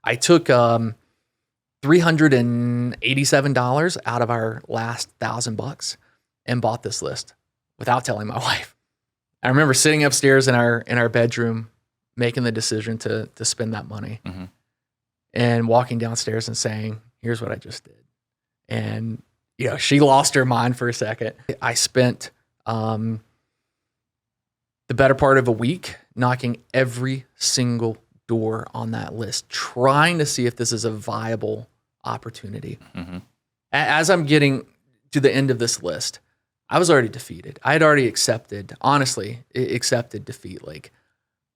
I took $387 out of our last $1,000 and bought this list without telling my wife. I remember sitting upstairs in our bedroom, making the decision to spend that money, and walking downstairs and saying, "Here's what I just did." And she lost her mind for a second. I spent the better part of a week knocking every single door on that list, trying to see if this is a viable opportunity. As I'm getting to the end of this list, I was already defeated. I had already accepted defeat. Like,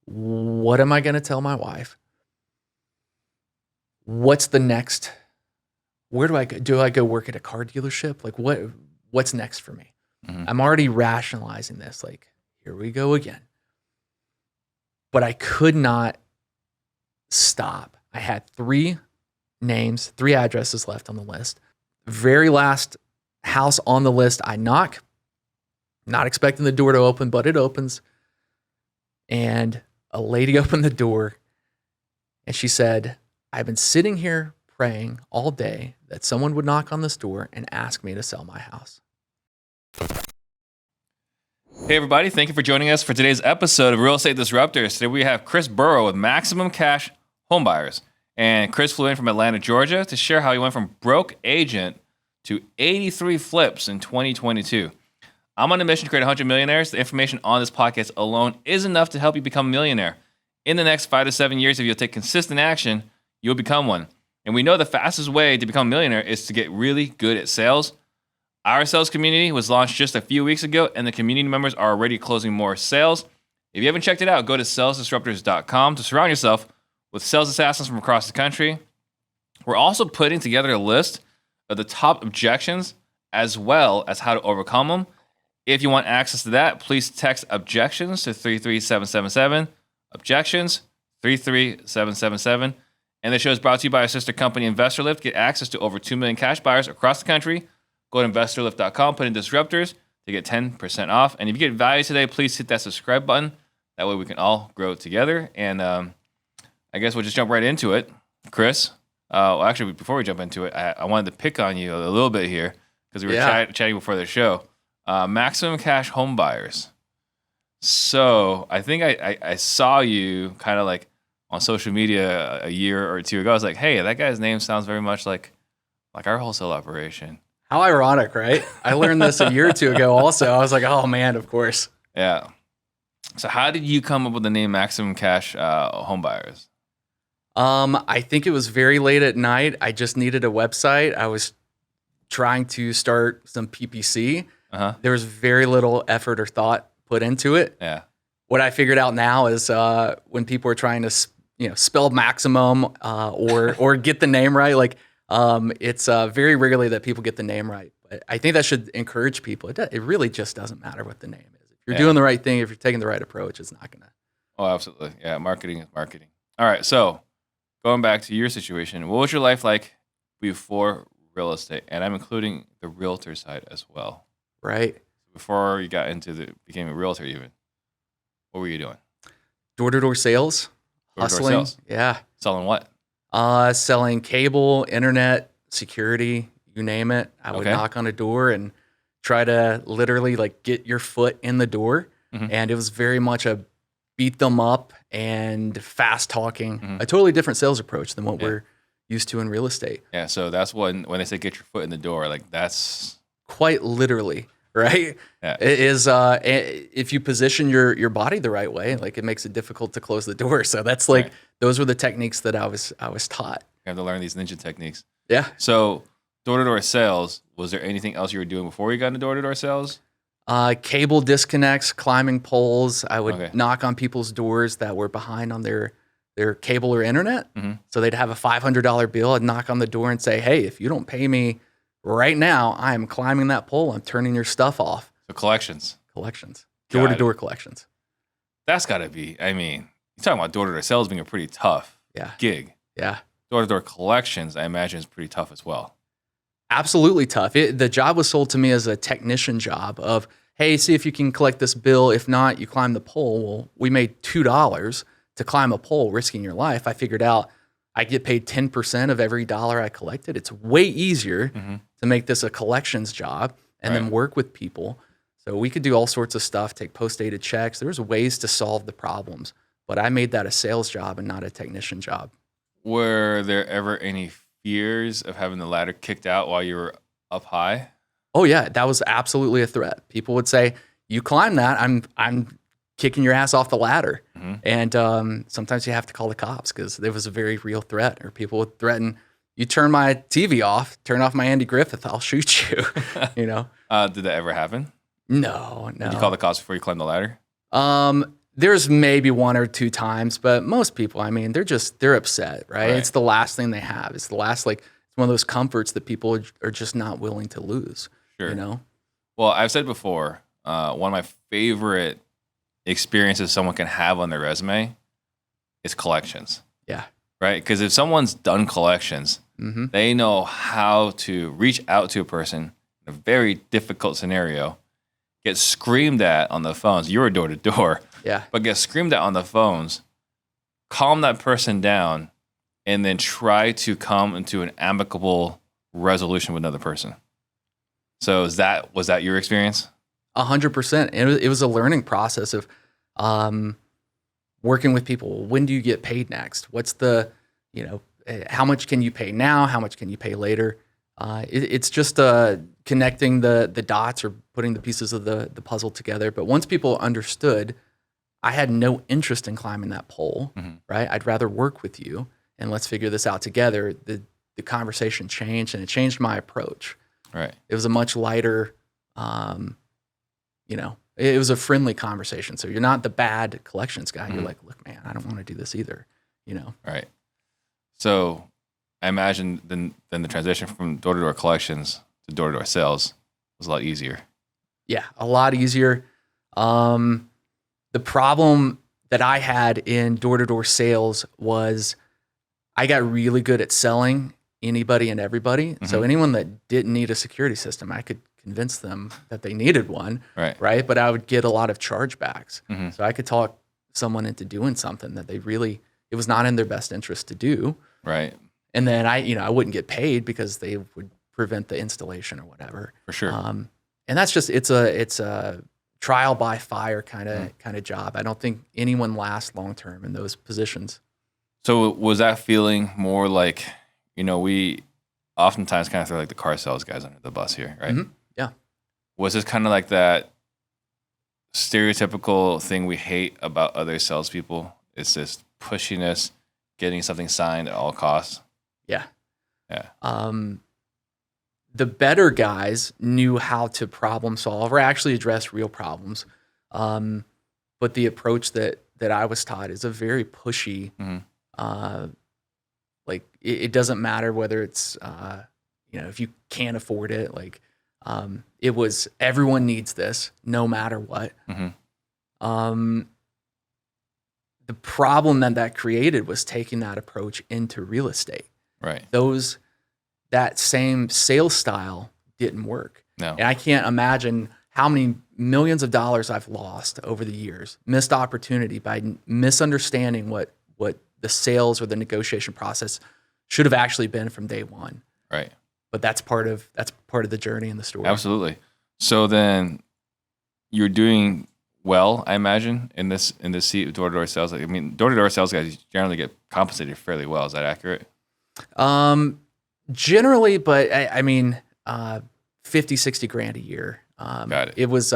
what am I going to tell my wife? What's the next? Where do I go? Do I go work at a car dealership? Like, what's next for me? I'm already rationalizing this. Like, here we go again. But I could not stop. I had 3 names, 3 addresses left on the list. Very last house on the list, I knock, not expecting the door to open, but it opens. And a lady opened the door and she said, "I've been sitting here praying all day that someone would knock on this door and ask me to sell my house." Hey everybody, thank you for joining us for today's episode of Real Estate Disruptors. Today we have Chris Burrow with Maximum Cash Homebuyers. And Chris flew in from Atlanta, Georgia to share how he went from broke agent to 83 flips in 2022. I'm on a mission to create 100 millionaires. The information on this podcast alone is enough to help you become a millionaire. In the next 5 to 7 years, if you'll take consistent action, you'll become one. And we know the fastest way to become a millionaire is to get really good at sales. Our sales community was launched just a few weeks ago, and the community members are already closing more sales. If you haven't checked it out, go to salesdisruptors.com to surround yourself with sales assassins from across the country. We're also putting together a list of the top objections as well as how to overcome them. If you want access to that, please text objections to 33777. Objections 33777. And the show is brought to you by our sister company InvestorLift. Get access to over 2 million cash buyers across the country. Go to investorlift.com, put in Disruptors to get 10% off. And if you get value today, please hit that subscribe button. That way we can all grow together. And I guess we'll just jump right into it. Chris, well, actually, before we jump into it, I wanted to pick on you a little bit here because we were chatting before the show. Maximum Cash Home Buyers. So I think I saw you kind of like on social media a year or 2 ago. I was like, hey, that guy's name sounds very much like our wholesale operation. How ironic, right? I learned this a year or 2 ago also. I was like, oh man, of course. Yeah. So how did you come up with the name Maximum Cash Home Buyers? I think it was very late at night. I just needed a website. I was trying to start some PPC. There was very little effort or thought put into it. Yeah. What I figured out now is when people are trying to spell maximum or get the name right, like it's very rarely that people get the name right. But I think that should encourage people. It really just doesn't matter what the name is. If you're doing the right thing, if you're taking the right approach, it's not going to. Oh, absolutely. Yeah, marketing is marketing. All right, so going back to your situation, what was your life like before real estate? And I'm including the realtor side as well. Right. Before you got became a realtor even, what were you doing? Door-to-door sales. Door-to-door sales? Yeah. Selling what? Selling cable, internet, security, you name it. I would knock on a door and try to literally like get your foot in the door. And it was very much a beat them up and fast talking, a totally different sales approach than what we're used to in real estate. Yeah, so that's when they say get your foot in the door, like that's quite literally, right? Yeah. It is if you position your body the right way, like it makes it difficult to close the door. So that's like those were the techniques that I was taught. You have to learn these ninja techniques. Yeah. So door-to-door sales, was there anything else you were doing before you got into door-to-door sales? Cable disconnects, climbing poles. I would knock on people's doors that were behind on their cable or internet. So they'd have a $500 bill. I'd knock on the door and say, hey, if you don't pay me right now, I am climbing that pole. I'm turning your stuff off. So collections. Door-to-door collections. That's got to be, I mean, you're talking about door-to-door sales being a pretty tough gig. Yeah. Door-to-door collections, I imagine, is pretty tough as well. Absolutely tough. The job was sold to me as a technician job of, hey, see if you can collect this bill. If not, you climb the pole. Well, we made $2 to climb a pole, risking your life. I figured out I get paid 10% of every dollar I collected. It's way easier to make this a collections job and then work with people. So we could do all sorts of stuff, take post-dated checks. There's ways to solve the problems, but I made that a sales job and not a technician job. Were there ever any fears of having the ladder kicked out while you were up high? Oh yeah, that was absolutely a threat. People would say, "You climb that, I'm kicking your ass off the ladder." And sometimes you have to call the cops because there was a very real threat, or people would threaten, "You turn my TV off, turn off my Andy Griffith, I'll shoot you." You know? Did that ever happen? No. Did you call the cops before you climbed the ladder? There's maybe 1 or 2 times, but most people, I mean, they're upset, right? It's the last thing they have. It's the last, like, it's one of those comforts that people are just not willing to lose. Sure. You know? Well, I've said before, one of my favorite experiences someone can have on their resume is collections. Yeah. Right? Because if someone's done collections, they know how to reach out to a person in a very difficult scenario, get screamed at on the phones. You were door to door. Yeah. But get screamed at on the phones, calm that person down, and then try to come into an amicable resolution with another person. So was that your experience? 100%. It was a learning process of working with people. When do you get paid next? What's the, how much can you pay now? How much can you pay later? It's just connecting the dots or putting the pieces of the puzzle together. But once people understood, I had no interest in climbing that pole, right? I'd rather work with you and let's figure this out together. The conversation changed, and it changed my approach. Right. It was a much lighter, it was a friendly conversation. So you're not the bad collections guy. You're like, look, man, I don't want to do this either, Right. So I imagine then the transition from door-to-door collections to door-to-door sales was a lot easier. Yeah, a lot easier. The problem that I had in door-to-door sales was I got really good at selling anybody and everybody. So anyone that didn't need a security system, I could convince them that they needed one, right? But I would get a lot of chargebacks. So I could talk someone into doing something that it was not in their best interest to do. Right. And then I wouldn't get paid because they would prevent the installation or whatever. For sure. And that's just, it's a trial by fire kind of job. I don't think anyone lasts long-term in those positions. So was that feeling more like, we oftentimes kind of throw like the car sales guys under the bus here, right? Yeah. Was this kind of like that stereotypical thing we hate about other salespeople? It's this pushiness, getting something signed at all costs. Yeah. Yeah. The better guys knew how to problem solve or actually address real problems. But the approach that I was taught is a very pushy, like it doesn't matter whether it's, if you can't afford it, like, it was everyone needs this no matter what. The problem that created was taking that approach into real estate. Right. That same sales style didn't work. No. And I can't imagine how many millions of dollars I've lost over the years, missed opportunity by misunderstanding what the sales or the negotiation process should have actually been from day one. Right. But that's part of the journey and the story. Absolutely. So then you're doing well, I imagine, in this seat of door-to-door sales. I mean, door-to-door sales guys generally get compensated fairly well. Is that accurate? Generally, but I mean, 50, 60 grand a year. Got it. It was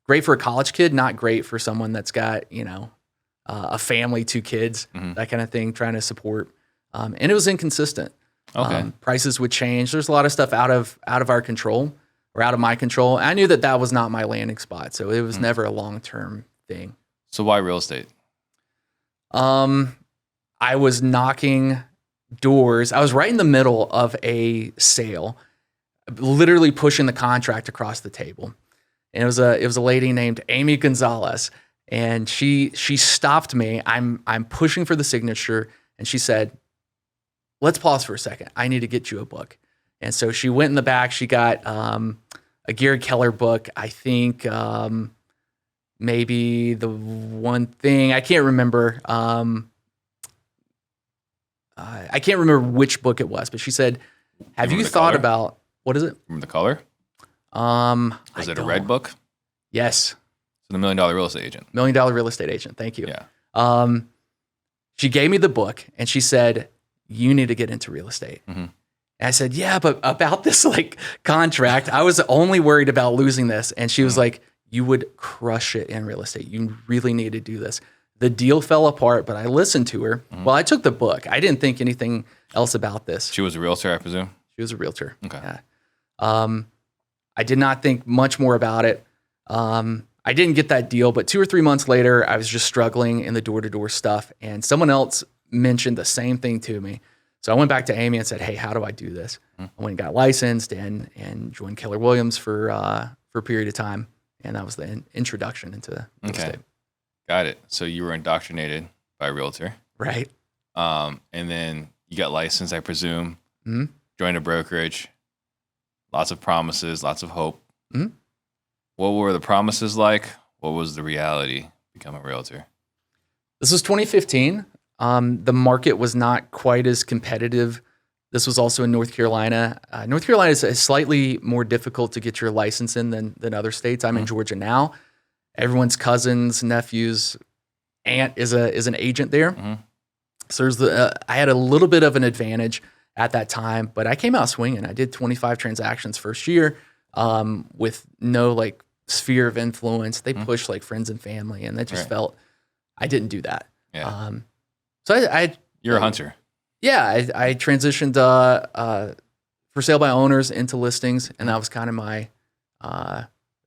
great for a college kid, not great for someone that's got, a family, 2 kids, that kind of thing, trying to support. And it was inconsistent. Okay. Prices would change. There's a lot of stuff out of our control or out of my control. I knew that was not my landing spot, so it was never a long-term thing. So why real estate? I was knocking doors. I was right in the middle of a sale, literally pushing the contract across the table. And it was a lady named Amy Gonzalez, and she stopped me. I'm pushing for the signature, and she said, "Let's pause for a second. I need to get you a book." And so she went in the back. She got a Gary Keller book. I think maybe the one thing I can't remember. I can't remember which book it was, but she said, have you Remember the thought color? about, what is it? Remember the color? Was I it a red don't. book? Yes. So the $1 Million Real Estate Agent. $1 Million Real Estate Agent. Thank you. Yeah. She gave me the book and she said, you need to get into real estate. Mm-hmm. And I said, yeah, but about this like contract, I was only worried about losing this. And she was like, you would crush it in real estate. You really need to do this. The deal fell apart, but I listened to her. Well, I took the book. I didn't think anything else about this. She was a realtor, I presume? She was a realtor. Okay. Yeah. I did not think much more about it. I didn't get that deal, but 2 or 3 months later, I was just struggling in the door-to-door stuff, and someone else mentioned the same thing to me. So I went back to Amy and said, hey, how do I do this? I went and got licensed and joined Keller Williams for a period of time, and that was the introduction into real estate. Got it. So you were indoctrinated by a realtor. Right. And then you got licensed, I presume, joined a brokerage, lots of promises, lots of hope. What were the promises like? What was the reality become a realtor? This was 2015. The market was not quite as competitive. This was also in North Carolina. North Carolina is slightly more difficult to get your license in than other states. I'm in Georgia now. Everyone's cousins, nephews, aunt is an agent there. So there's I had a little bit of an advantage at that time, but I came out swinging. I did 25 transactions first year with no like sphere of influence. They pushed like friends and family, and that just felt I didn't do that. Yeah. So I You're a hunter. Yeah, I transitioned for sale by owners into listings, and that was kind of my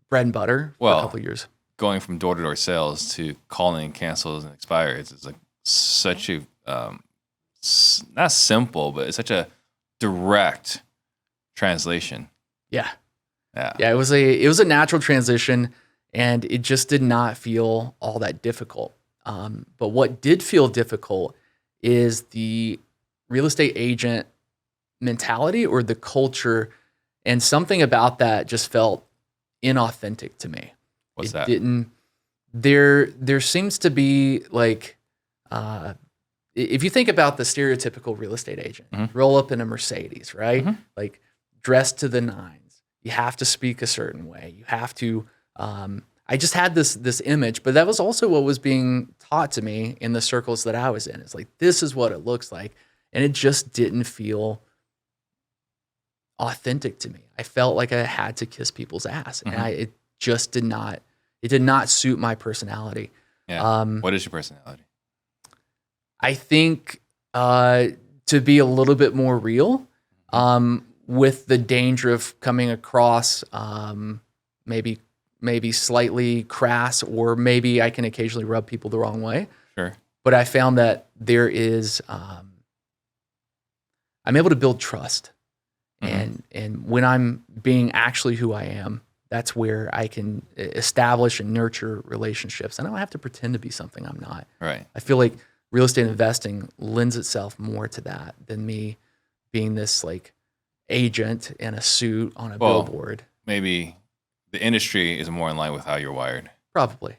bread and butter for a couple of years. Going from door-to-door sales to calling cancels and expires is like such a not simple, but it's such a direct translation. Yeah. It was a natural transition, and it just did not feel all that difficult. But what did feel difficult is the real estate agent mentality or the culture, and something about that just felt inauthentic to me. What's that? There seems to be like, if you think about the stereotypical real estate agent, roll up in a Mercedes, right? Like dressed to the nines. You have to speak a certain way. You have to, I just had this image, but that was also what was being taught to me in the circles that I was in. It's like, this is what it looks like. And it just didn't feel authentic to me. I felt like I had to kiss people's ass. And it just did not suit my personality. Yeah. What is your personality? I think to be a little bit more real, with the danger of coming across maybe slightly crass, or maybe I can occasionally rub people the wrong way. Sure. But I found that there is, I'm able to build trust. And when I'm being actually who I am, that's where I can establish and nurture relationships. And I don't have to pretend to be something I'm not. Right. I feel like real estate investing lends itself more to that than me being this like agent in a suit on a billboard. Maybe the industry is more in line with how you're wired. Probably.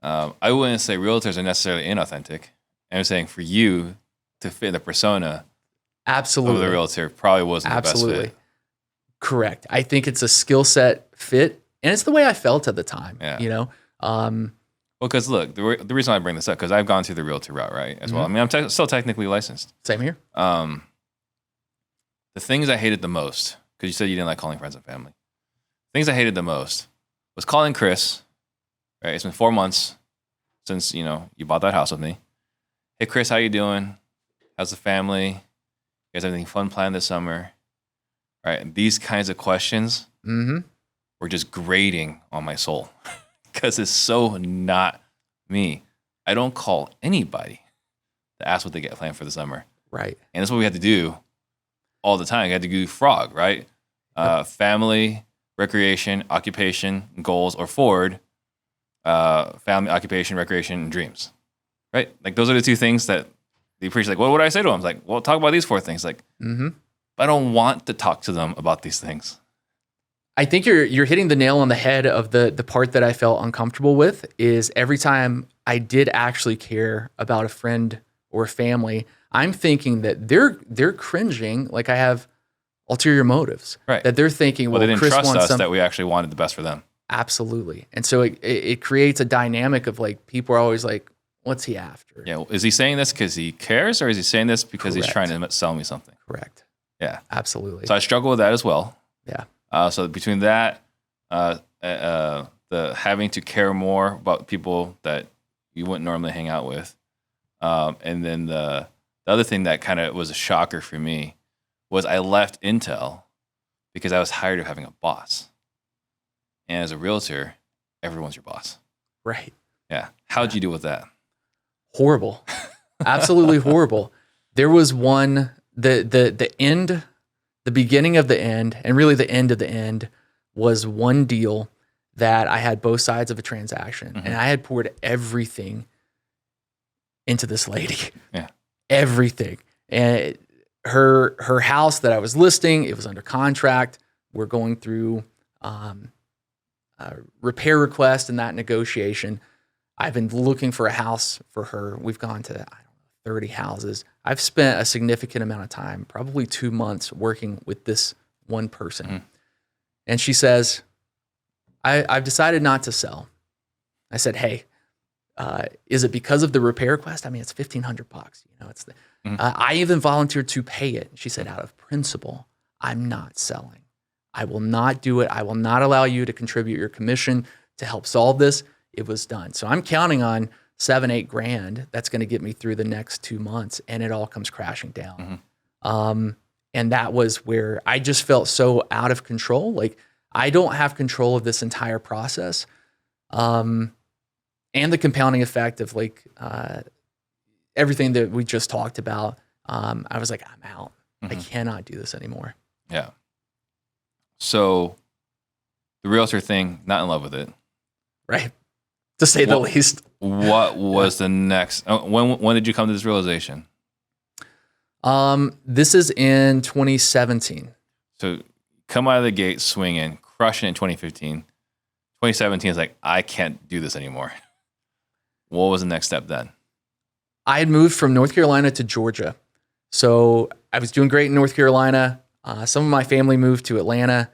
I wouldn't say realtors are necessarily inauthentic. I'm saying for you to fit the persona Absolutely. of the realtor probably wasn't the best fit. Correct. I think it's a skill set fit, and it's the way I felt at the time. Yeah. You know. Well, because look, the reason I bring this up, because I've gone through the realtor route, right, as well. I mean, I'm still technically licensed. Same here. The things I hated the most, because you said you didn't like calling friends and family. Things I hated the most was calling Chris. Right, it's been 4 months since you bought that house with me. Hey, Chris, how you doing? How's the family? You guys have anything fun planned this summer? Right, and these kinds of questions were just grating on my soul because it's so not me. I don't call anybody to ask what they get planned for the summer. Right. And that's what we had to do all the time. We had to do frog, right? Family, recreation, occupation, goals, or forward, family, occupation, recreation, and dreams, right? Like those are the two things that the preacher like, what would I say to them? I was like, well, talk about these 4 things. Like, I don't want to talk to them about these things. I think you're hitting the nail on the head of the part that I felt uncomfortable with is every time I did actually care about a friend or family, I'm thinking that they're cringing, like I have ulterior motives. Right. That they're thinking, Well, they didn't Chris trust wants us that we actually wanted the best for them. Absolutely. And so it creates a dynamic of like, people are always like, what's he after? Yeah. Is he saying this because he cares, or is he saying this because he's Correct. trying to sell me something? Correct. Yeah. Absolutely. So I struggle with that as well. Yeah. So between that, the having to care more about people that you wouldn't normally hang out with, and then the other thing that kind of was a shocker for me was I left Intel because I was tired of having a boss. And as a realtor, everyone's your boss. Right. Yeah. How'd you deal with that? Horrible. Absolutely horrible. There was one, the end, the beginning of the end, and really the end of the end was one deal that I had both sides of a transaction, and I had poured everything into this lady. Yeah. Everything. And her house that I was listing, it was under contract. We're going through a repair request and that negotiation. I've been looking for a house for her. We've gone to, 30 houses. I've spent a significant amount of time, probably 2 months, working with this one person. And she says, I've decided not to sell. I said, hey, is it because of the repair request? I mean, it's $1,500. You know, it's the, I even volunteered to pay it. She said, out of principle, I'm not selling. I will not do it. I will not allow you to contribute your commission to help solve this. It was done. So I'm counting on $7-8 grand. That's going to get me through the next 2 months, and it all comes crashing down. And that was where I just felt so out of control. Like, I don't have control of this entire process. And the compounding effect of like everything that we just talked about. I was like, I'm out. I cannot do this anymore. Yeah. So the realtor thing, not in love with it. Right. To say the least. What was the next? When did you come to this realization? This is in 2017. So come out of the gate swinging, crushing it in 2015. 2017 is like, I can't do this anymore. What was the next step then? I had moved from North Carolina to Georgia. So I was doing great in North Carolina. Some of my family moved to Atlanta.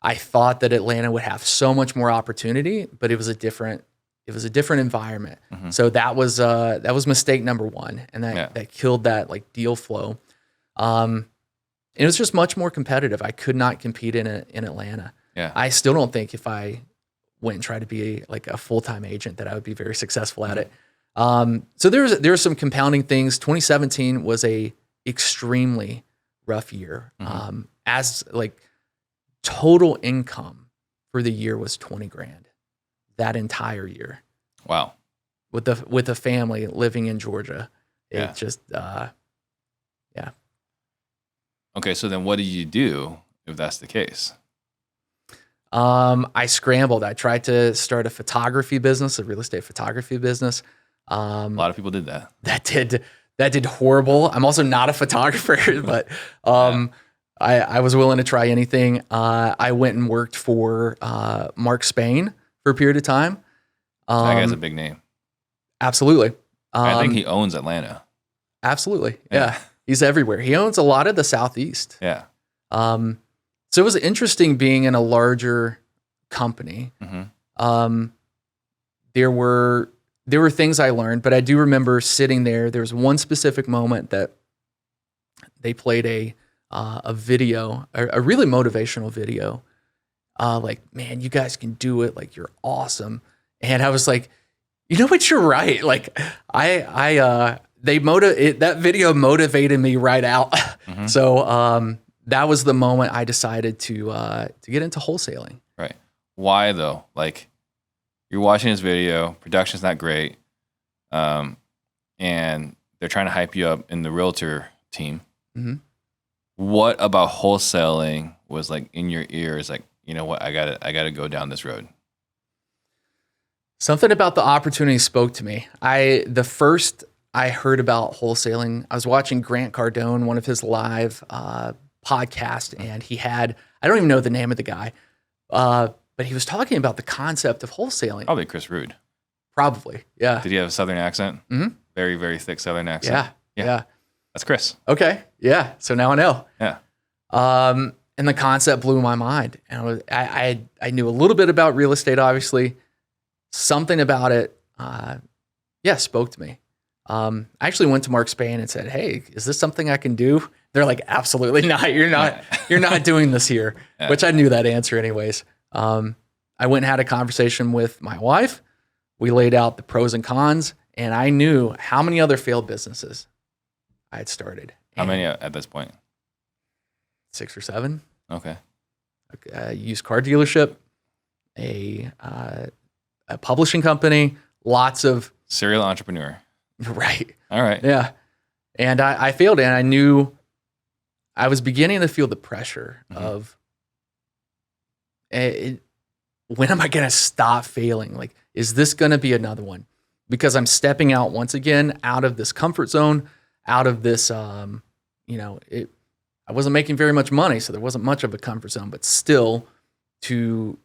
I thought that Atlanta would have so much more opportunity, but it was a different environment. So that was mistake number one. And that killed that like deal flow. It was just much more competitive. I could not compete in Atlanta. Yeah. I still don't think if I went and tried to be like a full-time agent that I would be very successful at it. So there's some compounding things. 2017 was a extremely rough year. As like total income for the year was 20 grand that entire year. Wow. With a family living in Georgia. It just, yeah. Okay. So then what do you do if that's the case? I scrambled. I tried to start a photography business, a real estate photography business. A lot of people did that. That did horrible. I'm also not a photographer, but I was willing to try anything. I went and worked for Mark Spain for a period of time. That guy's a big name. Absolutely. I think he owns Atlanta. Absolutely. Yeah. He's everywhere. He owns a lot of the Southeast. Yeah. So it was interesting being in a larger company. There were things I learned, but I do remember sitting there. There was one specific moment that they played a video, a really motivational video. Like, man, you guys can do it. Like, you're awesome. And I was like, you know what? You're right. Like, that video motivated me right out. So, that was the moment I decided to get into wholesaling. Right. Why though? Like, you're watching this video, production's not great, and they're trying to hype you up in the realtor team. What about wholesaling was like in your ears? Like, you know what? I gotta go down this road. Something about the opportunity spoke to me. The first I heard about wholesaling, I was watching Grant Cardone, one of his live podcast, and he had, I don't even know the name of the guy, but he was talking about the concept of wholesaling. Probably Chris Rude. Probably, yeah. Did he have a Southern accent? Very, very thick Southern accent. Yeah. That's Chris. Okay. Yeah. So now I know. Yeah. And the concept blew my mind. And I knew a little bit about real estate, obviously. Something about it, spoke to me. I actually went to Mark Spain and said, "Hey, is this something I can do?" They're like, "Absolutely not. You're not doing this here," which I knew that answer anyways. I went and had a conversation with my wife. We laid out the pros and cons, and I knew how many other failed businesses I had started. How many at this point? 6 or 7. Okay. A used car dealership, a publishing company, lots of Serial entrepreneur. right. All right. Yeah. And I failed, and I knew I was beginning to feel the pressure of when am I going to stop failing? Like, is this going to be another one? Because I'm stepping out once again out of this comfort zone, out of this, I wasn't making very much money, so there wasn't much of a comfort zone, but still to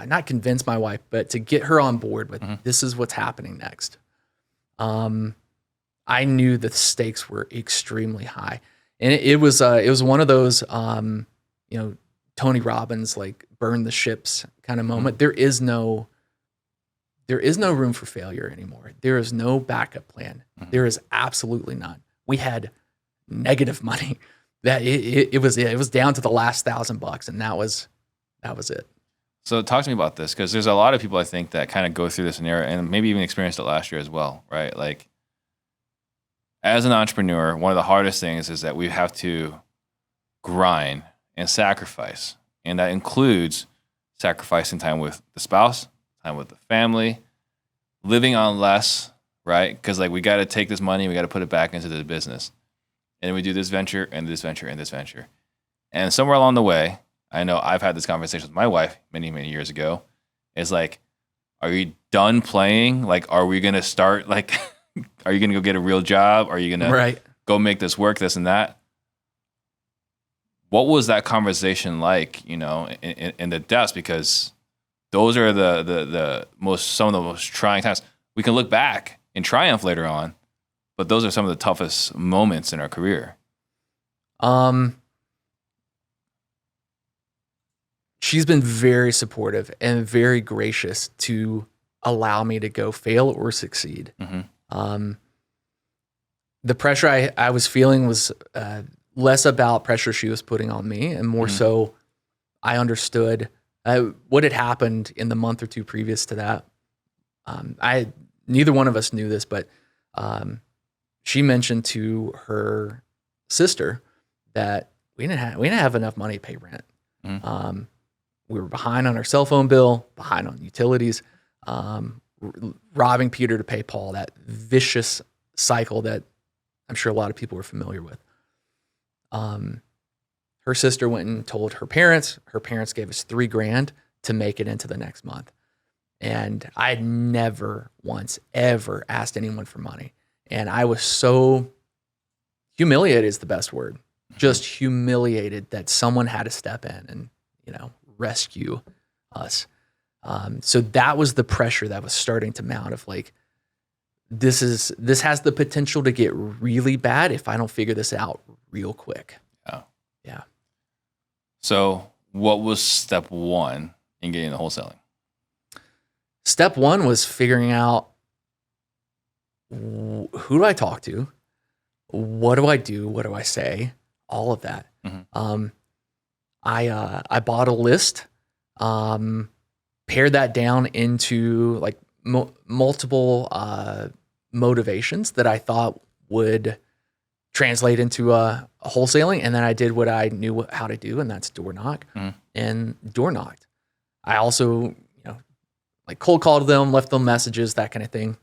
not convince my wife, but to get her on board with this is what's happening next. I knew the stakes were extremely high, and it was one of those, Tony Robbins, like burn the ships kind of moment. There is no room for failure anymore. There is no backup plan. There is absolutely none. We had negative money. That it was down to the last $1,000, and that was it. So talk to me about this, because there's a lot of people I think that kind of go through this scenario and maybe even experienced it last year as well, right? Like, as an entrepreneur, one of the hardest things is that we have to grind and sacrifice. And that includes sacrificing time with the spouse, time with the family, living on less, right? Because like we got to take this money, we got to put it back into the business. And then we do this venture and this venture and this venture. And somewhere along the way, I know I've had this conversation with my wife many, many years ago. It's like, are you done playing? Like, are we going to start, like, are you going to go get a real job? Are you going to go make this work, this and that? What was that conversation like, in the depths? Because those are some of the most trying times. We can look back and triumph later on, but those are some of the toughest moments in our career. She's been very supportive and very gracious to allow me to go fail or succeed. The pressure I was feeling was less about pressure she was putting on me, and more so I understood what had happened in the month or two previous to that. Neither one of us knew this, but she mentioned to her sister that we didn't have enough money to pay rent. We were behind on our cell phone bill, behind on utilities, robbing Peter to pay Paul, that vicious cycle that I'm sure a lot of people are familiar with. Her sister went and told her parents. Her parents gave us $3,000 to make it into the next month. And I had never once ever asked anyone for money. And I was so humiliated is the best word. Just humiliated that someone had to step in and, rescue us. So that was the pressure that was starting to mount of like, this has the potential to get really bad if I don't figure this out real quick. Yeah. So what was step one in getting into wholesaling? Step one was figuring out who do I talk to? What do I do? What do I say? All of that. I bought a list, pared that down into like multiple motivations that I thought would translate into wholesaling, and then I did what I knew how to do, and that's door knock, and door knocked. I also, like cold called them, left them messages, that kind of thing.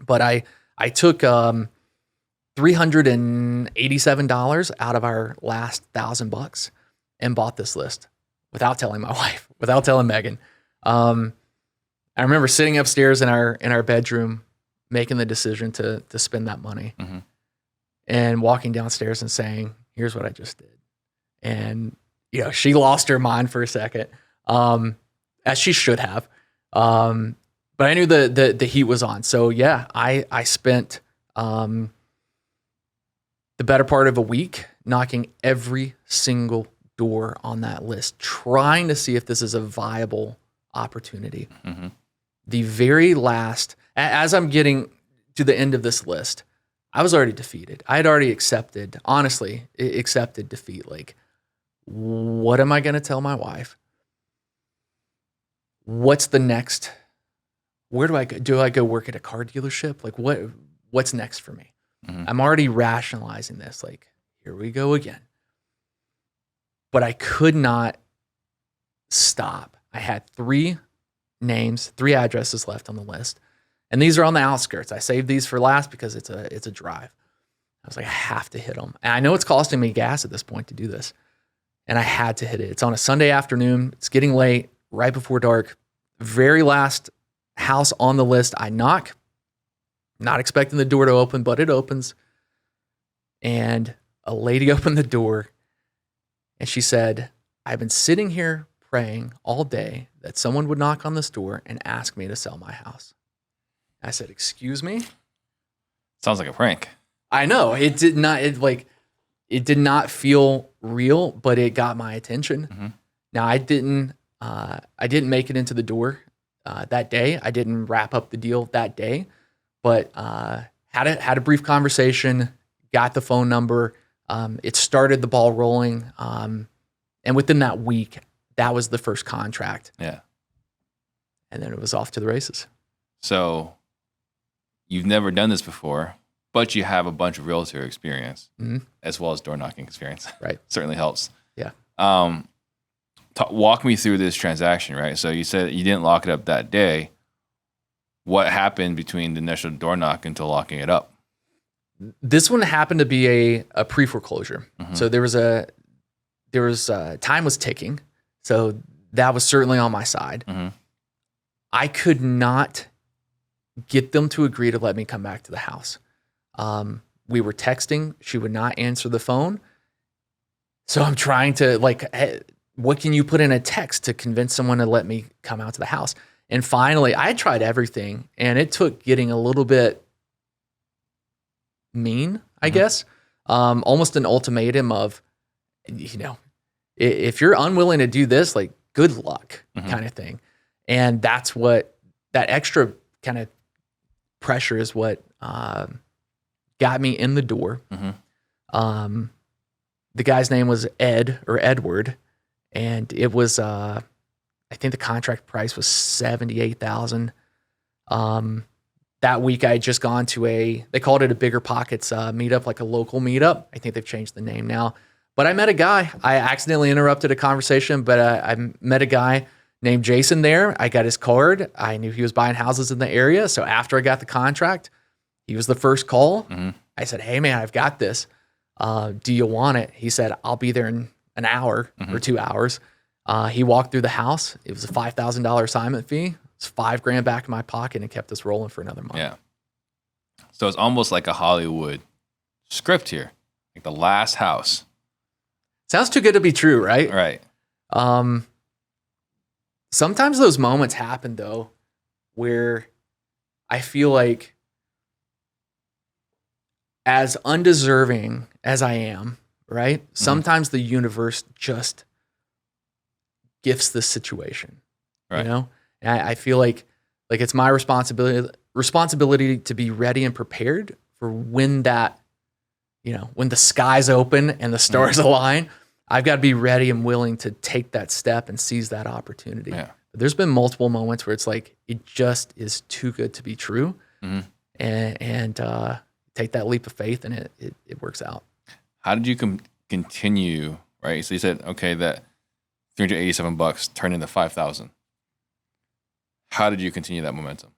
But I took $387 out of our last $1,000 and bought this list without telling my wife, without telling Megan. I remember sitting upstairs in our bedroom, making the decision to spend that money, and walking downstairs and saying, "Here's what I just did." And she lost her mind for a second, as she should have. But but I knew the heat was on. So yeah, I spent the better part of a week knocking every single door on that list, trying to see if this is a viable opportunity. Mm-hmm. The very last, as I'm getting to the end of this list, I was already defeated. I had already honestly accepted defeat. Like, what am I going to tell my wife? What's the next? Where do I go? Do I go work at a car dealership? Like, what's next for me? Mm-hmm. I'm already rationalizing this. Like, here we go again. But I could not stop. I had 3 names, 3 addresses left on the list. And these are on the outskirts. I saved these for last because it's a drive. I was like, I have to hit them. And I know it's costing me gas at this point to do this. And I had to hit it. It's on a Sunday afternoon. It's getting late, right before dark. Very last house on the list. I knock, not expecting the door to open, but it opens. And a lady opened the door and she said, I've been sitting here praying all day that someone would knock on this door and ask me to sell my house. I said, excuse me? Sounds like a prank. I know. It did not feel real, but it got my attention. Mm-hmm. Now I didn't make it into the door that day. I didn't wrap up the deal that day, but had a brief conversation, got the phone number. It started the ball rolling. And within that week, that was the first contract. Yeah. And then it was off to the races. So you've never done this before, but you have a bunch of realtor experience as well as door knocking experience. Right. Certainly helps. Yeah. Walk me through this transaction, right? So you said you didn't lock it up that day. What happened between the initial door knock until locking it up? This one happened to be a pre-foreclosure. Mm-hmm. So there was time was ticking. So that was certainly on my side. Mm-hmm. I could not get them to agree to let me come back to the house. We were texting. She would not answer the phone. So I'm trying to hey, what can you put in a text to convince someone to let me come out to the house? And finally, I tried everything, and it took getting a little bit mean, I guess. Almost an ultimatum of, if you're unwilling to do this, like, good luck kind of thing. And that's what, that extra kind of pressure is what got me in the door. Mm-hmm. The guy's name was Edward, and it was, I think the contract price was $78,000. That week I had just gone to they called it a Bigger Pockets meetup, like a local meetup. I think they've changed the name now. But I met a guy. I accidentally interrupted a conversation, but I met a guy named Jason there. I got his card. I knew he was buying houses in the area. So after I got the contract, he was the first call. Mm-hmm. I said, hey man, I've got this. Do you want it? He said, I'll be there in an hour or 2 hours. He walked through the house. It was a $5,000 assignment fee. It's $5,000 back in my pocket and kept us rolling for another month. Yeah. So it's almost like a Hollywood script here, like the last house. Sounds too good to be true, right? Right. Sometimes those moments happen though, where I feel like as undeserving as I am, right? Sometimes the universe just gifts the situation, Right. And I feel like it's my responsibility to be ready and prepared for when that, when the skies open and the stars align. I've got to be ready and willing to take that step and seize that opportunity. Yeah. There's been multiple moments where it's like, it just is too good to be true. Mm-hmm. And take that leap of faith, and it works out. How did you continue, right? So you said, okay, that $387 turned into $5,000. How did you continue that momentum?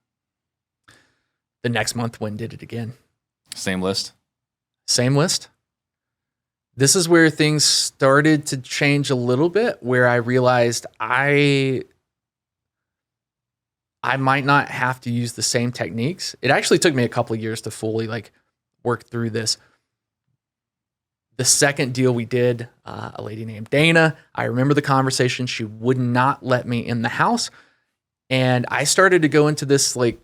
The next month, Wynn did it again. Same list? Same list. This is where things started to change a little bit, where I realized I might not have to use the same techniques. It actually took me a couple of years to fully work through this. The second deal we did, a lady named Dana, I remember the conversation. She would not let me in the house. And I started to go into this like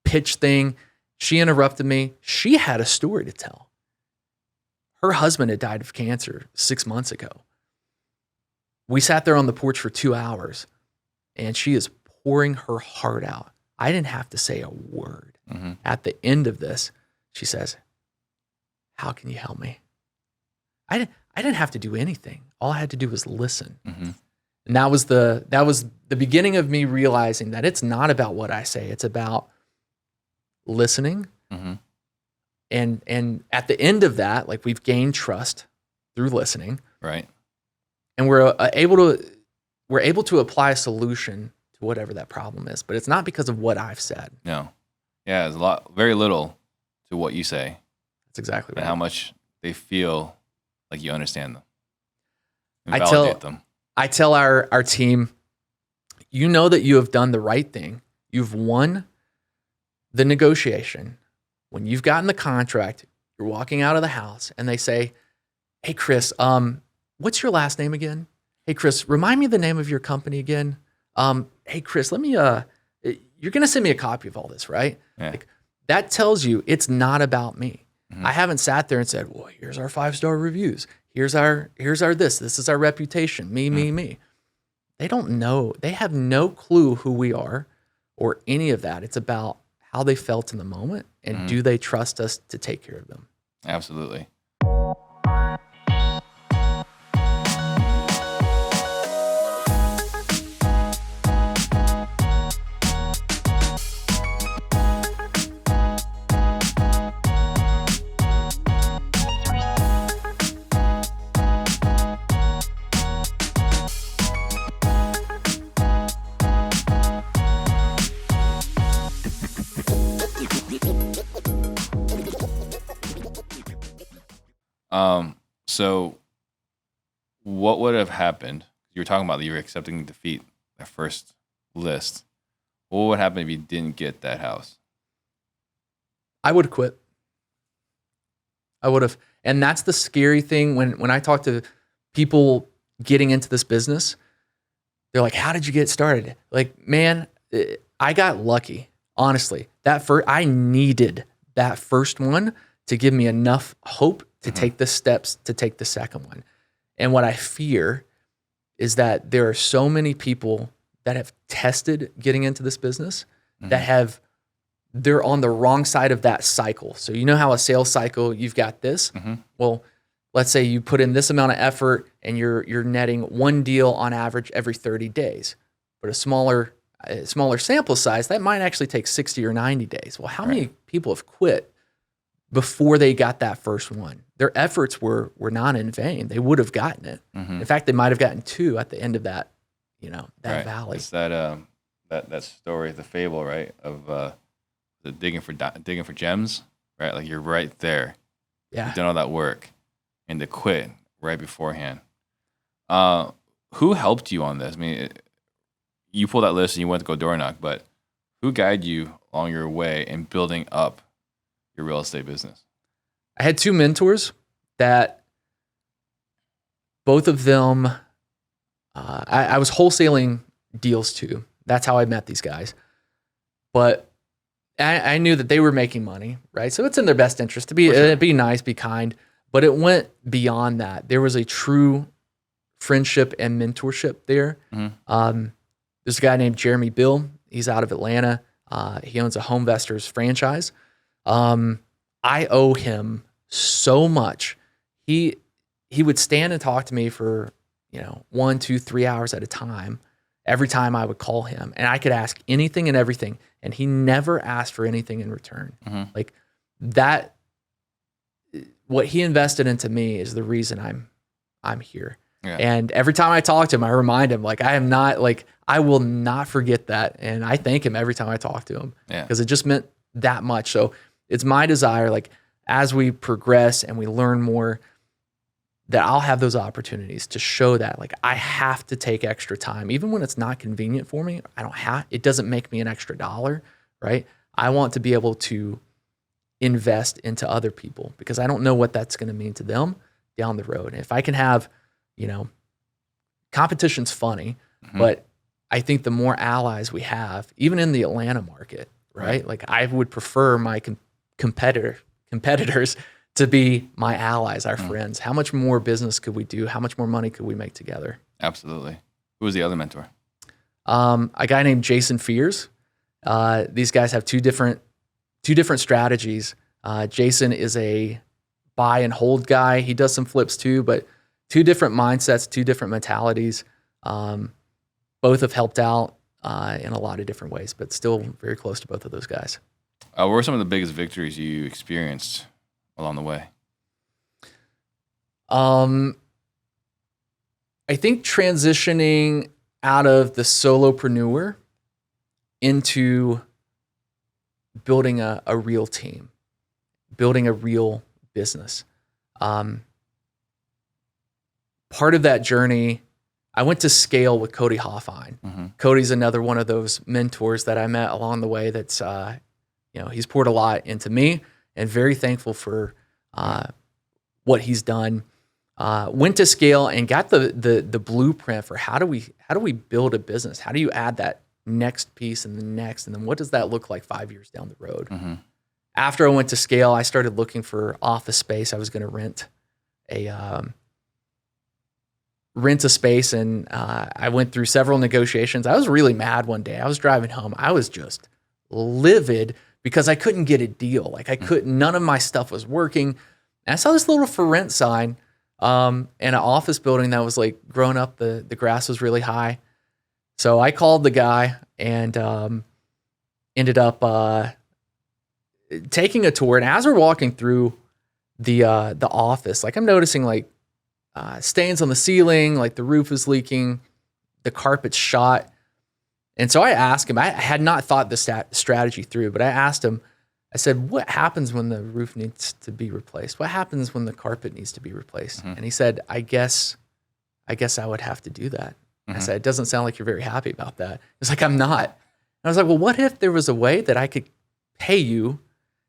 pitch thing. She interrupted me. She had a story to tell. Her husband had died of cancer 6 months ago. We sat there on the porch for 2 hours, and she is pouring her heart out. I didn't have to say a word. Mm-hmm. At the end of this, she says, "How can you help me?" I didn't have to do anything. All I had to do was listen. Mm-hmm. And that was the beginning of me realizing that it's not about what I say. It's about listening. Mm-hmm. And at the end of that, like, we've gained trust through listening. Right. And we're able to apply a solution to whatever that problem is. But it's not because of what I've said. No. Yeah, there's very little to what you say. That's exactly right. And how much they feel like you understand them. And I validate them. I tell our team, you know that you have done the right thing. You've won the negotiation. When you've gotten the contract, you're walking out of the house and they say, "Hey, Chris, what's your last name again? Hey, Chris, remind me the name of your company again. Hey, Chris, let me, you're going to send me a copy of all this, right?" Yeah. Like, that tells you it's not about me. Mm-hmm. I haven't sat there and said, "Well, here's our 5-star reviews. Here's our this is our reputation. Me. They don't know. They have no clue who we are or any of that. It's about how they felt in the moment, and do they trust us to take care of them? Absolutely. So what would have happened? You were talking about that you were accepting defeat, that first list. What would happen if you didn't get that house? I would have quit. I would have. And that's the scary thing when I talk to people getting into this business, they're like, "How did you get started?" Like, man, I got lucky. Honestly, I needed that first one to give me enough hope to take the steps to take the second one. And what I fear is that there are so many people that have tested getting into this business that they're on the wrong side of that cycle. So you know how a sales cycle, you've got this. Well, let's say you put in this amount of effort and you're netting one deal on average every 30 days. But a smaller sample size, that might actually take 60 or 90 days. Well, how many people have quit before they got that first one? Their efforts were not in vain. They would have gotten it. In fact, they might have gotten 2 at the end of that, valley. It's that story, the fable, right, of the digging for gems, right? Like, you're right there. Yeah. You've done all that work, and to quit right beforehand. Who helped you on this? I mean, you pulled that list and you went to go door knock, but who guided you along your way in building up your real estate business? I had 2 mentors that both of them, I was wholesaling deals too. That's how I met these guys. But I knew that they were making money, right? So it's in their best interest to be nice, be kind. But it went beyond that. There was a true friendship and mentorship there. There's a guy named Jeremy Bill. He's out of Atlanta. He owns a Homevestors franchise. I owe him so much. He would stand and talk to me for 1, 2, 3 hours at a time. Every time I would call him, and I could ask anything and everything, and he never asked for anything in return. Like that, what he invested into me is the reason I'm here. Yeah. And every time I talk to him, I remind him, like, I will not forget that, and I thank him every time I talk to him because it just meant that much. So it's my desire, like, as we progress and we learn more, that I'll have those opportunities to show that, like, I have to take extra time, even when it's not convenient for me. It doesn't make me an extra dollar, right? I want to be able to invest into other people because I don't know what that's going to mean to them down the road. And if I can have, competition's funny, but I think the more allies we have, even in the Atlanta market, right? Like I would prefer my competitors to be my allies, our friends. How much more business could we do? How much more money could we make together? Absolutely. Who was the other mentor? A guy named Jason Fears. These guys have two different strategies. Jason is a buy and hold guy. He does some flips too, but two different mindsets, two different mentalities. Both have helped out in a lot of different ways, but still very close to both of those guys. What were some of the biggest victories you experienced along the way? I think transitioning out of the solopreneur into building a real team, building a real business. Part of that journey, I went to scale with Cody Hoffine. Mm-hmm. Cody's another one of those mentors that I met along the way that's, he's poured a lot into me and very thankful for what he's done. Went to scale and got the blueprint for how do we build a business? How do you add that next piece and the next, and then what does that look like 5 years down the road? Mm-hmm. After I went to scale, I started looking for office space. I was going to rent a space, and I went through several negotiations. I was really mad one day. I was driving home. I was just livid because I couldn't get a deal. Like none of my stuff was working. And I saw this little for rent sign in an office building that was like growing up. The grass was really high. So I called the guy and ended up taking a tour. And as we're walking through the office, like I'm noticing like stains on the ceiling, like the roof is leaking, the carpet's shot. And so I asked him, I had not thought this strategy through, but I asked him, I said, what happens when the roof needs to be replaced? What happens when the carpet needs to be replaced? Mm-hmm. And he said, I guess I would have to do that. Mm-hmm. I said, it doesn't sound like you're very happy about that. It's like, I'm not. And I was like, well, what if there was a way that I could pay you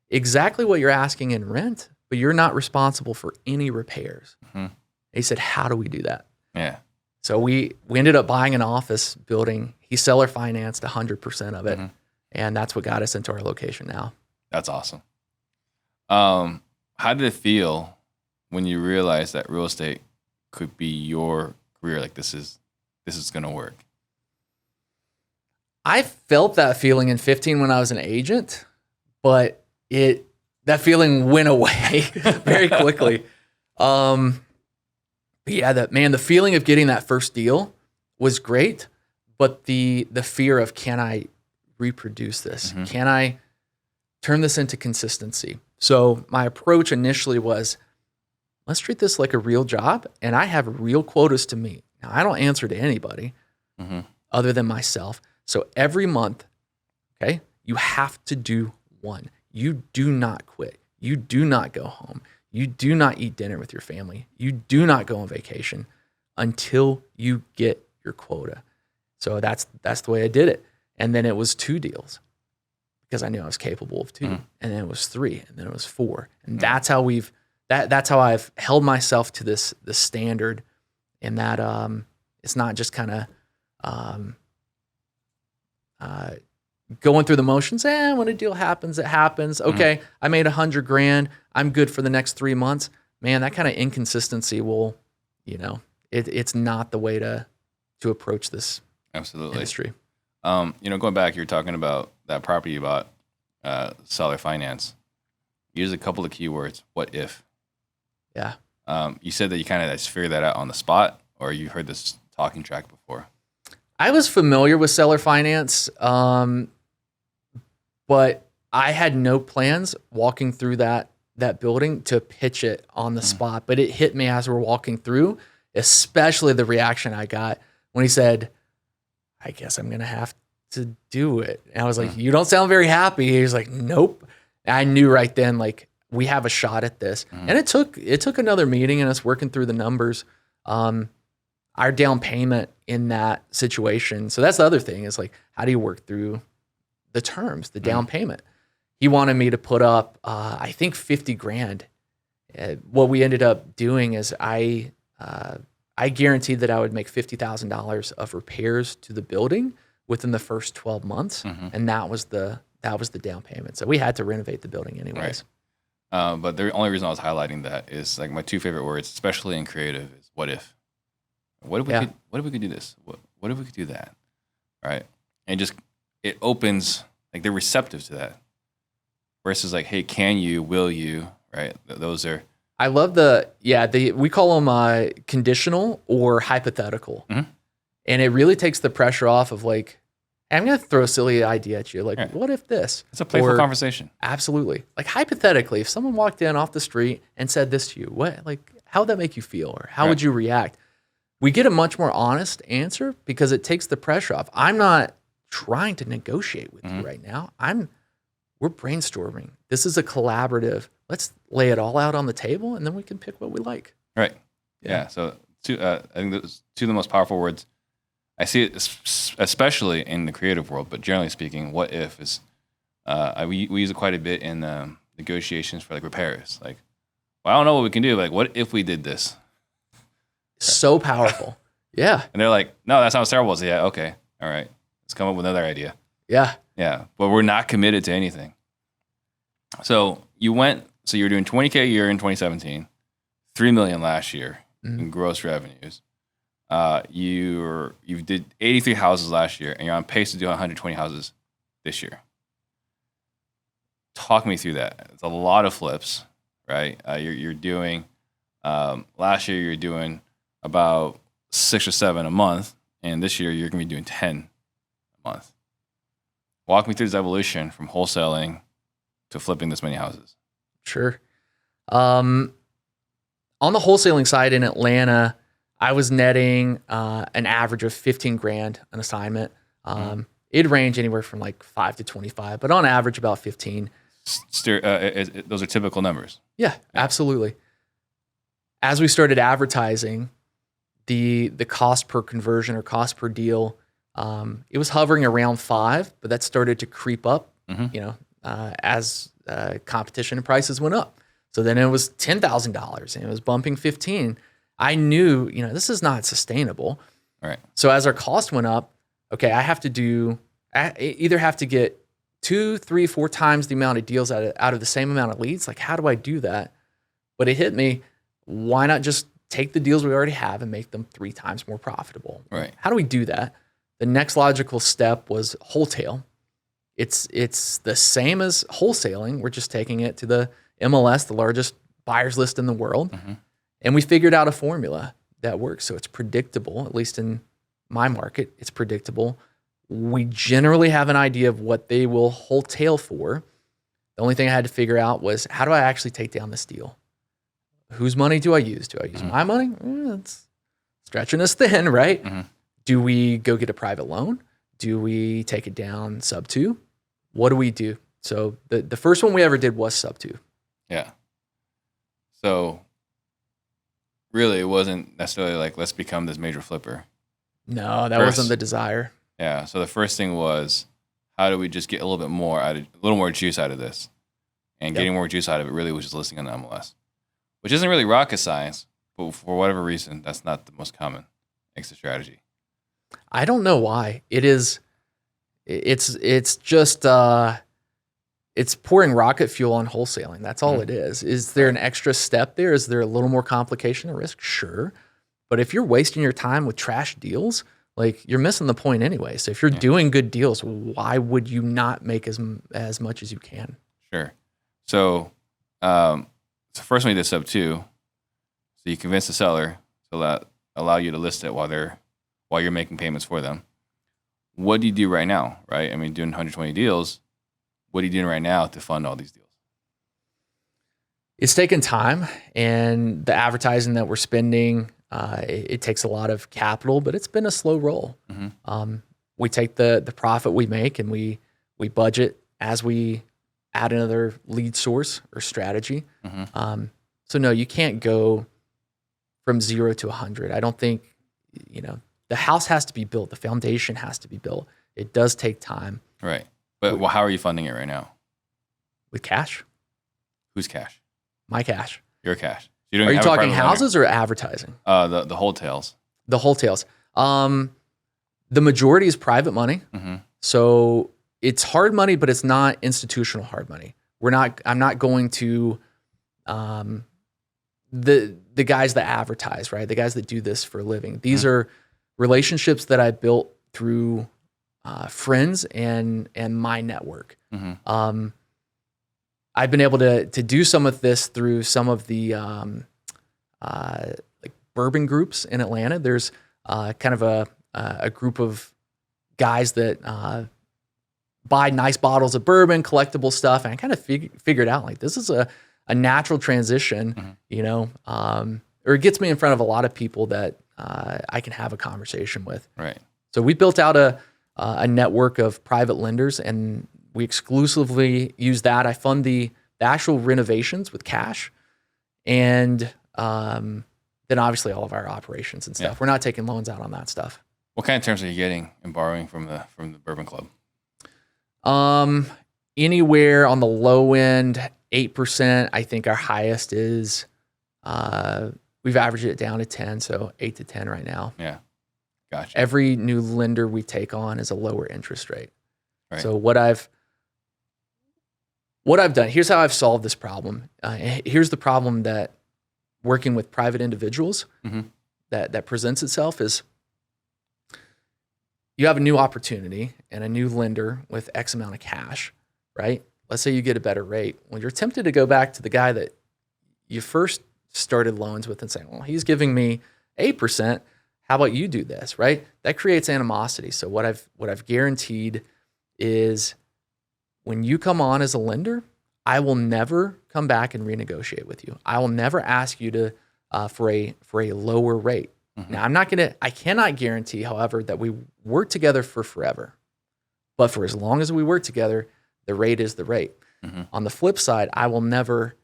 exactly what you're asking in rent, but you're not responsible for any repairs? Mm-hmm. He said, how do we do that? Yeah. So we ended up buying an office building. He seller financed 100% of it. Mm-hmm. And that's what got us into our location now. That's awesome. How did it feel when you realized that real estate could be your career? Like this is going to work. I felt that feeling in 15 when I was an agent, but that feeling went away very quickly. But yeah, the feeling of getting that first deal was great, but the fear of, can I reproduce this? Mm-hmm. Can I turn this into consistency? So my approach initially was, let's treat this like a real job, and I have real quotas to meet. Now, I don't answer to anybody Mm-hmm. other than myself. So every month, okay, you have to do one. You do not quit. You do not go home. You do not eat dinner with your family. You do not go on vacation until you get your quota. So that's the way I did it. And then it was 2 deals because I knew I was capable of 2. Mm-hmm. And then it was 3, and then it was 4. And that's how that's how I've held myself to the standard, in that it's not just kind of going through the motions. When a deal happens, it happens. Okay, I made $100,000. I'm good for the next 3 months. Man, that kind of inconsistency will, it's not the way to approach this Absolutely. industry. Going back, you're talking about that property you bought, seller finance. Use a couple of keywords. What if? Yeah. You said that you kind of just figured that out on the spot, or you heard this talking track before? I was familiar with seller finance, but I had no plans walking through that building to pitch it on the spot. But it hit me as we're walking through, especially the reaction I got when he said, I guess I'm going to have to do it. And I was like, you don't sound very happy. He was like, nope. And I knew right then, like, we have a shot at this. And it took another meeting and us working through the numbers. Our down payment in that situation. So that's the other thing, is like, how do you work through the terms, the down payment? He wanted me to put up, I think $50,000. What we ended up doing is I I guaranteed that I would make $50,000 of repairs to the building within the first 12 months, and that was the down payment. So we had to renovate the building anyways. Right. But the only reason I was highlighting that is like my two favorite words, especially in creative, is what if. What if we could do this? What if we could do that? Right. And just it opens, like they're receptive to that. Versus like, hey, can you, will you, right? Those are. I love we call them conditional or hypothetical. And it really takes the pressure off of like, hey, I'm going to throw a silly idea at you. Like, what if this? It's a playful conversation. Absolutely. Like hypothetically, if someone walked in off the street and said this to you, how would that make you feel? Or how would you react? We get a much more honest answer because it takes the pressure off. I'm not trying to negotiate with you right now. We're brainstorming. This is a collaborative. Let's lay it all out on the table, and then we can pick what we like. Right. Yeah. So I think those two of the most powerful words. I see it especially in the creative world, but generally speaking, what if is we use it quite a bit in negotiations for like repairs. Like, well, I don't know what we can do. Like, what if we did this? So powerful. Yeah. And they're like, no, that sounds terrible. So yeah, okay, all right, let's come up with another idea. Yeah. Yeah, but we're not committed to anything. So you were doing $20K a year in 2017, $3 million last year in gross revenues. You did 83 houses last year, and you're on pace to do 120 houses this year. Talk me through that. It's a lot of flips, right? You're doing last year you're doing about 6 or 7 a month, and this year you're going to be doing 10 a month. Walk me through this evolution from wholesaling to flipping this many houses. Sure. On the wholesaling side in Atlanta, I was netting an average of 15 grand an assignment. It'd range anywhere from like 5 to 25, but on average about 15. Those are typical numbers. Yeah, absolutely. As we started advertising, the cost per conversion or cost per deal, it was hovering around 5, but that started to creep up, as competition and prices went up. So then it was $10,000 and it was bumping 15. I knew, this is not sustainable. All right. So as our cost went up, okay, I either have to get 2, 3, 4 times the amount of deals out of the same amount of leads. Like, how do I do that? But it hit me. Why not just take the deals we already have and make them 3 times more profitable? Right. How do we do that? The next logical step was wholetail. It's the same as wholesaling. We're just taking it to the MLS, the largest buyers list in the world. And we figured out a formula that works. So it's predictable, at least in my market, it's predictable. We generally have an idea of what they will wholetail for. The only thing I had to figure out was, how do I actually take down this deal? Whose money do I use? Do I use my money? It's stretching us thin, right? Do we go get a private loan? Do we take it down sub 2? What do we do? So the first one we ever did was sub 2. Yeah. So really, it wasn't necessarily like, let's become this major flipper. No, that wasn't the desire. Yeah. So the first thing was, how do we just get a little more juice out of this? And getting more juice out of it really was just listing on the MLS, which isn't really rocket science, but for whatever reason, that's not the most common exit strategy. I don't know why. It's just it's pouring rocket fuel on wholesaling. That's all it is. Is there an extra step there? Is there a little more complication or risk? Sure. But if you're wasting your time with trash deals, like, you're missing the point anyway. So if you're doing good deals, why would you not make as much as you can? Sure. So first one you did sub 2. So you convince the seller to allow you to list it while you're making payments for them. What do you do right now, right? I mean, doing 120 deals, what are you doing right now to fund all these deals? It's taken time, and the advertising that we're spending, it takes a lot of capital, but it's been a slow roll. We take the profit we make and we budget as we add another lead source or strategy. So no, you can't go from 0 to 100. I don't think, the house has to be built. The foundation has to be built. It does take time. Right. But how are you funding it right now? With cash. Who's cash? My cash. Your cash. So You're Are you have a talking private lender. houses or advertising? The wholetails. The wholetails. The majority is private money. Mm-hmm. So it's hard money, but it's not institutional hard money. I'm not going to the guys that advertise, right? The guys that do this for a living. These are relationships that I built through friends and my network. Mm-hmm. I've been able to do some of this through some of the like bourbon groups in Atlanta. There's kind of a group of guys that buy nice bottles of bourbon, collectible stuff, and I kind of figured out like this is a natural transition, you know, or it gets me in front of a lot of people that I can have a conversation with. Right. So we built out a network of private lenders, and we exclusively use that. I fund the actual renovations with cash, and then obviously all of our operations and stuff. Yeah. We're not taking loans out on that stuff. What kind of terms are you getting and borrowing from the Bourbon Club? Anywhere on the low end, 8%. I think our highest is we've averaged it down to 10, so 8 to 10 right now. Yeah. Gotcha. Every new lender we take on is a lower interest rate. Right. So what I've done, here's how I've solved this problem. Here's the problem that working with private individuals that presents itself is you have a new opportunity and a new lender with X amount of cash, right? Let's say you get a better rate. Well, you're tempted to go back to the guy that you first started loans with and say, well, he's giving me 8%. How about you do this, right? That creates animosity. So what I've guaranteed is when you come on as a lender, I will never come back and renegotiate with you. I will never ask you to for a lower rate. Now I cannot guarantee, however, that we work together for forever. But for as long as we work together, the rate is the rate. On the flip side, I will never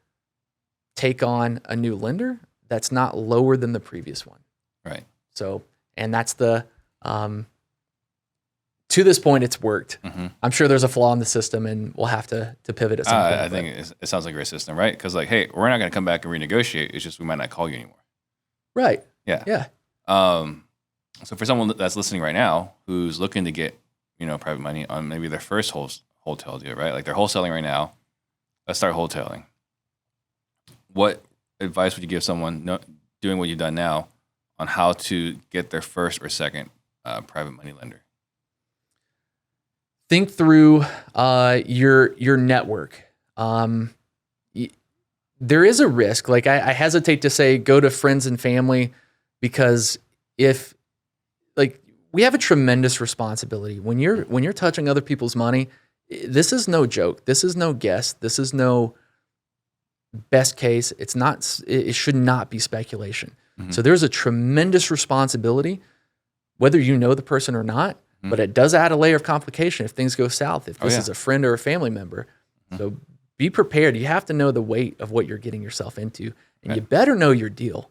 take on a new lender that's not lower than the previous one. Right. So, and that's the, to this point, it's worked. I'm sure there's a flaw in the system and we'll have to pivot at some point. I think it sounds like a great system, right? Because like, hey, we're not going to come back and renegotiate. It's just we might not call you anymore. Right. Yeah. Yeah. So for someone that's listening right now who's looking to get, private money on maybe their first wholesale deal, right? Like they're wholesaling right now. Let's start wholetailing. What advice would you give someone doing what you've done now on how to get their first or second private money lender? Think through your network. There is a risk. Like I hesitate to say go to friends and family because if like we have a tremendous responsibility when you're touching other people's money. This is no joke. This is no guess. This is no best case. It's not. It should not be speculation. So there's a tremendous responsibility, whether you know the person or not. But it does add a layer of complication if things go south. If this is a friend or a family member, so be prepared. You have to know the weight of what you're getting yourself into, and you better know your deal.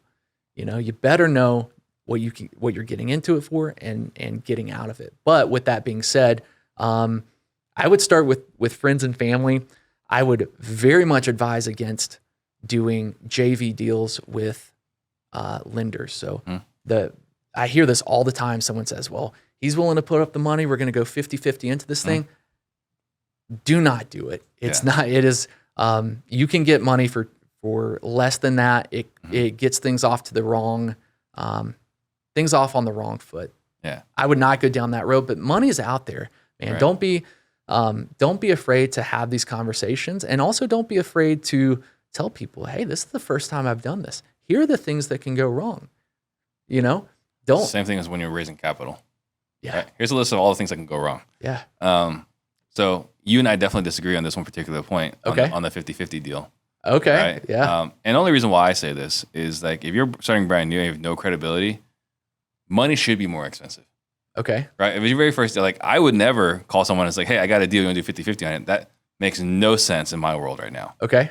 You better know what you're getting into it for and getting out of it. But with that being said, I would start with friends and family. I would very much advise against doing JV deals with lenders. So I hear this all the time. Someone says, well, he's willing to put up the money. We're going to go 50-50 into this thing. Do not do it. It's not, it is, you can get money for less than that. It gets things off to the wrong, things off on the wrong foot. Yeah. I would not go down that road, but money is out there, man. Right. Don't be afraid to have these conversations, and also don't be afraid to tell people, hey, this is the first time I've done this. Here are the things that can go wrong. Don't. Same thing as when you're raising capital. Yeah. Right? Here's a list of all the things that can go wrong. Yeah. So you and I definitely disagree on this one particular point on the 50-50 deal. Okay. Right? Yeah. And the only reason why I say this is like if you're starting brand new and you have no credibility, money should be more expensive. Okay. Right? If it's your very first deal, like I would never call someone and it's like, hey, I got a deal, you want to do 50-50 on it. That makes no sense in my world right now. Okay.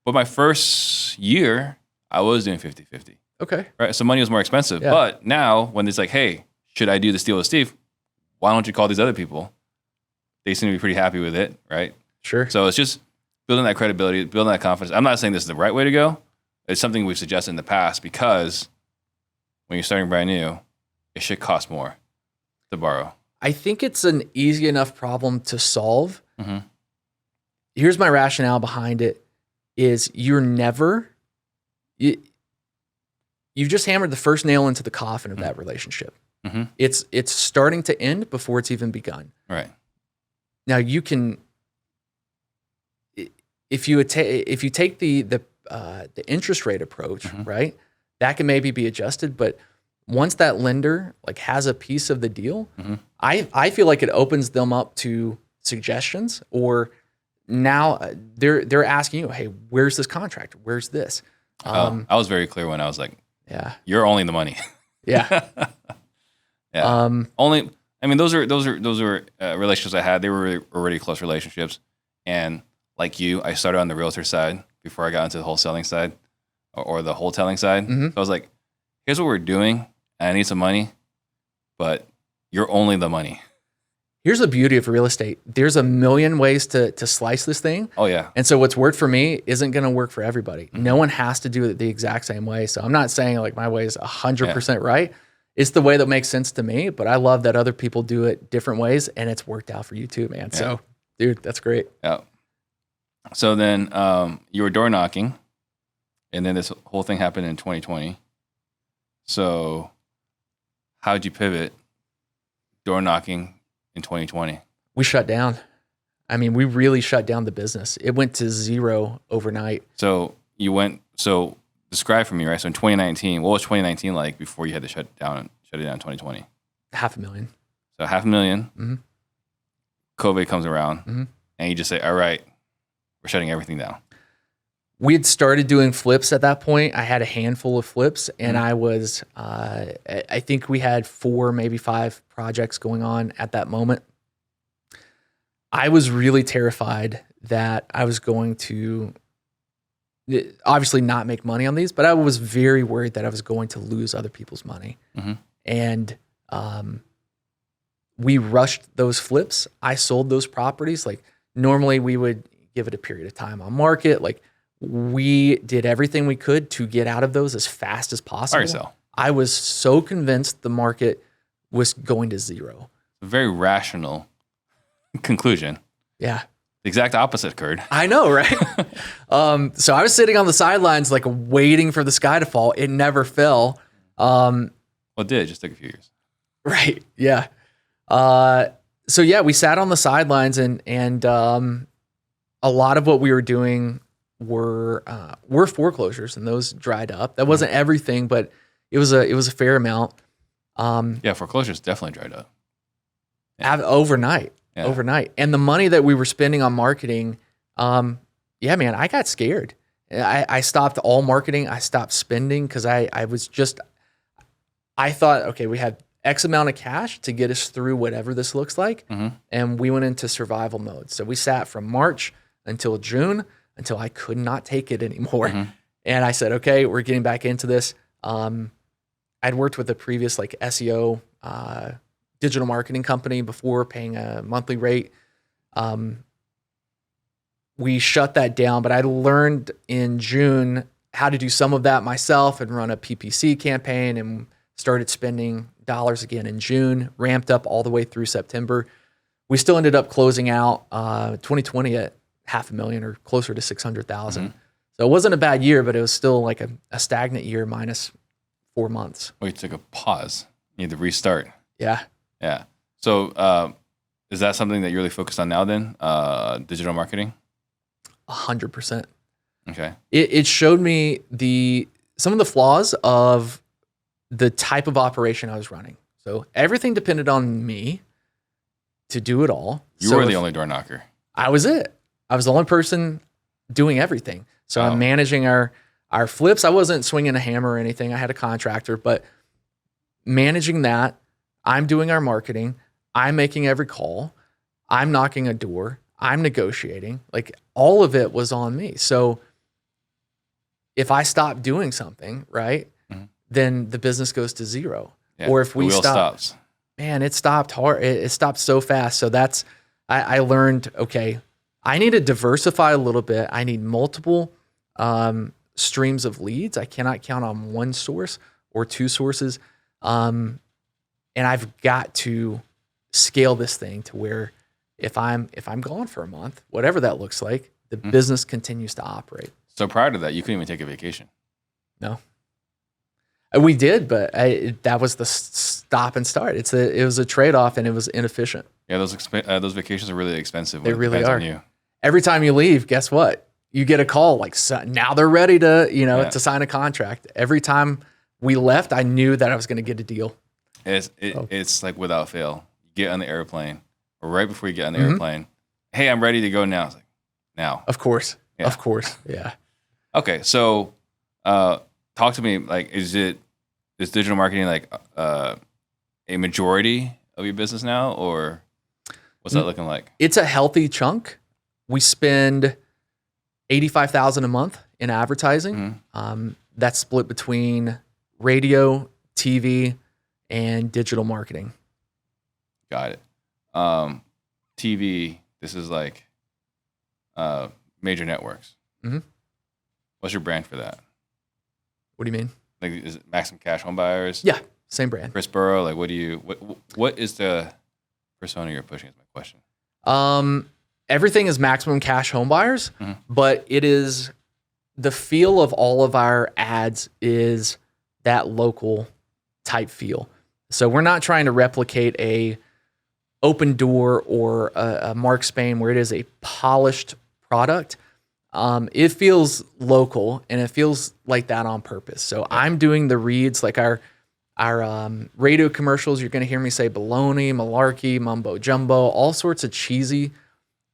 But my first year, I was doing 50-50. Okay. Right? So money was more expensive. Yeah. But now when it's like, hey, should I do this deal with Steve? Why don't you call these other people? They seem to be pretty happy with it, right? Sure. So it's just building that credibility, building that confidence. I'm not saying this is the right way to go, It's something we've suggested in the past because when you're starting brand new, it should cost more to borrow. I think it's an easy enough problem to solve. Mm-hmm. Here's my rationale behind it is you've just hammered the first nail into the coffin of that relationship. Mm-hmm. It's starting to end before it's even begun. Right. Now you can, if you take the interest rate approach, Mm-hmm. right, that can maybe be adjusted. But once that lender like has a piece of the deal, Mm-hmm. I feel like it opens them up to suggestions. Or now they're asking you, hey, where's this contract? Where's this? I was very clear when I was like, Yeah, you're only the money. yeah. Yeah. Only. I mean, those are relationships I had. They were already close relationships, and like you, I started on the realtor side before I got into the wholesaling side or the wholesaling side. Mm-hmm. So I was like, here's what we're doing. And I need some money, but you're only the money. Here's the beauty of real estate. There's a million ways to slice this thing. Oh yeah. And so what's worked for me isn't going to work for everybody. Mm-hmm. No one has to do it the exact same way. So I'm not saying like my way is 100% right. It's the way that makes sense to me, but I love that other people do it different ways and it's worked out for you too, man. Yeah. So dude, that's great. Yeah. So then you were door knocking, and then this whole thing happened in 2020. So how'd you pivot door knocking in 2020? We shut down. I mean, we really shut down the business. It went to zero overnight. So describe for me, right? So in 2019, what was 2019 like before you had to shut it down in 2020? $500,000. So $500,000. Mm-hmm. COVID comes around, Mm-hmm. and you just say, all right, we're shutting everything down. We had started doing flips at that point. I had a handful of flips, and Mm-hmm. I was, I think we had 4, maybe 5 projects going on at that moment. I was really terrified that I was going to obviously not make money on these, but I was very worried that I was going to lose other people's money. Mm-hmm. And we rushed those flips. I sold those properties. Like normally we would give it a period of time on market. Like we did everything we could to get out of those as fast as possible. Fire sale. I was so convinced the market was going to zero. A very rational conclusion. Yeah. The exact opposite occurred. I know, right? So I was sitting on the sidelines, like waiting for the sky to fall. It never fell. Well, it did. It just took a few years. Right. Yeah. So yeah, we sat on the sidelines and a lot of what we were doing were foreclosures, and those dried up. That wasn't everything, but it was a fair amount. Yeah, foreclosures definitely dried up. Overnight. Yeah. Overnight. And the money that we were spending on marketing, yeah, man, I got scared. I stopped all marketing. I stopped spending because I thought, okay, we had X amount of cash to get us through whatever this looks like. Mm-hmm. And we went into survival mode. So we sat from March until June until I could not take it anymore. Mm-hmm. And I said, okay, we're getting back into this. I'd worked with a previous like SEO, digital marketing company before, paying a monthly rate. We shut that down, but I learned in June how to do some of that myself and run a PPC campaign, and started spending dollars again in June, ramped up all the way through September. We still ended up closing out 2020 at $500,000 or closer to 600,000. Mm-hmm. So it wasn't a bad year, but it was still like a stagnant year minus 4 months. Well, you took a pause. You need to restart. Yeah. Yeah. So is that something that you're really focused on now then? Digital marketing? 100%. Okay. It showed me some of the flaws of the type of operation I was running. So everything depended on me to do it all. You were the only door knocker. I was it. I was the only person doing everything. So I'm managing our flips. I wasn't swinging a hammer or anything. I had a contractor, but managing that, I'm doing our marketing. I'm making every call. I'm knocking a door. I'm negotiating. Like all of it was on me. So if I stop doing something, right, mm-hmm. then the business goes to zero. Yeah, or if we the wheel stop, stops. Man, it stopped hard. It stopped so fast. So I learned, okay, I need to diversify a little bit. I need multiple streams of leads. I cannot count on one source or two sources. And I've got to scale this thing to where if I'm gone for a month, whatever that looks like, the business continues to operate. So prior to that, you couldn't even take a vacation. No. We did, but that was the stop and start. It was a trade-off, and it was inefficient. Yeah, those vacations are really expensive. They really are. On you. Every time you leave, guess what? You get a call like, so now they're ready to, to sign a contract. Every time we left, I knew that I was going to get a deal. It's like without fail. You get on the airplane, or right before you get on the airplane, hey, I'm ready to go now. It's like, now. Of course. Yeah. Of course. Yeah. Okay, so talk to me. Like, is digital marketing like a majority of your business now, or what's that looking like? It's a healthy chunk. We spend $85,000 a month in advertising. That's split between radio, TV, and digital marketing. Got it. TV. This is like major networks. What's your brand for that? What do you mean? Like, is it Maximum Cash Home Buyers? Yeah, same brand. Chris Burrow. Like, what is the persona you're pushing? Is my question. Everything is Maximum Cash Home Buyers, but it is the feel of all of our ads is that local type feel. So we're not trying to replicate a Open Door or a Mark Spain where it is a polished product. It feels local, and it feels like that on purpose. So I'm doing the reads, like our radio commercials. You're going to hear me say baloney, malarkey, mumbo jumbo, all sorts of cheesy,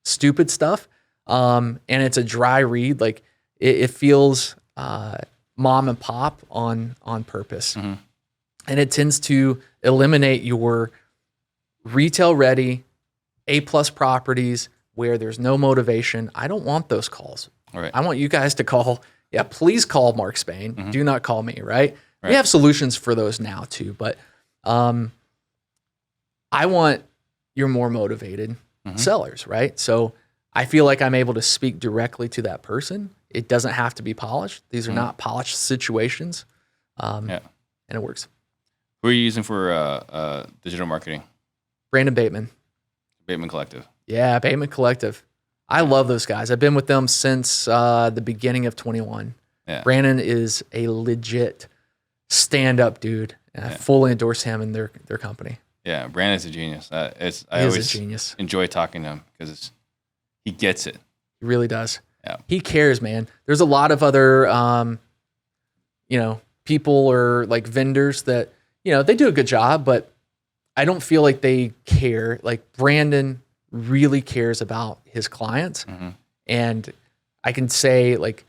stupid stuff. And it's a dry read. Like it feels mom and pop on purpose. And it tends to eliminate your retail ready A+ properties where there's no motivation. I don't want those calls. All right. I want you guys to call. Yeah, please call Mark Spain. Do not call me, right? We have solutions for those now too, but I want your more motivated sellers, right? So I feel like I'm able to speak directly to that person. It doesn't have to be polished. These are not polished situations. And it works. Who are you using for digital marketing? Brandon Bateman. Bateman Collective. Yeah, Bateman Collective. I love those guys. I've been with them since the beginning of 21. Yeah. Brandon is a legit stand-up dude, and I fully endorse him and their company. Yeah, Brandon's a genius. I He always is a genius. enjoy talking to him because he gets it. He really does. Yeah. He cares, man. There's a lot of other, people or like vendors that, they do a good job, but I don't feel like they care. Like Brandon really cares about his clients. And I can say, like,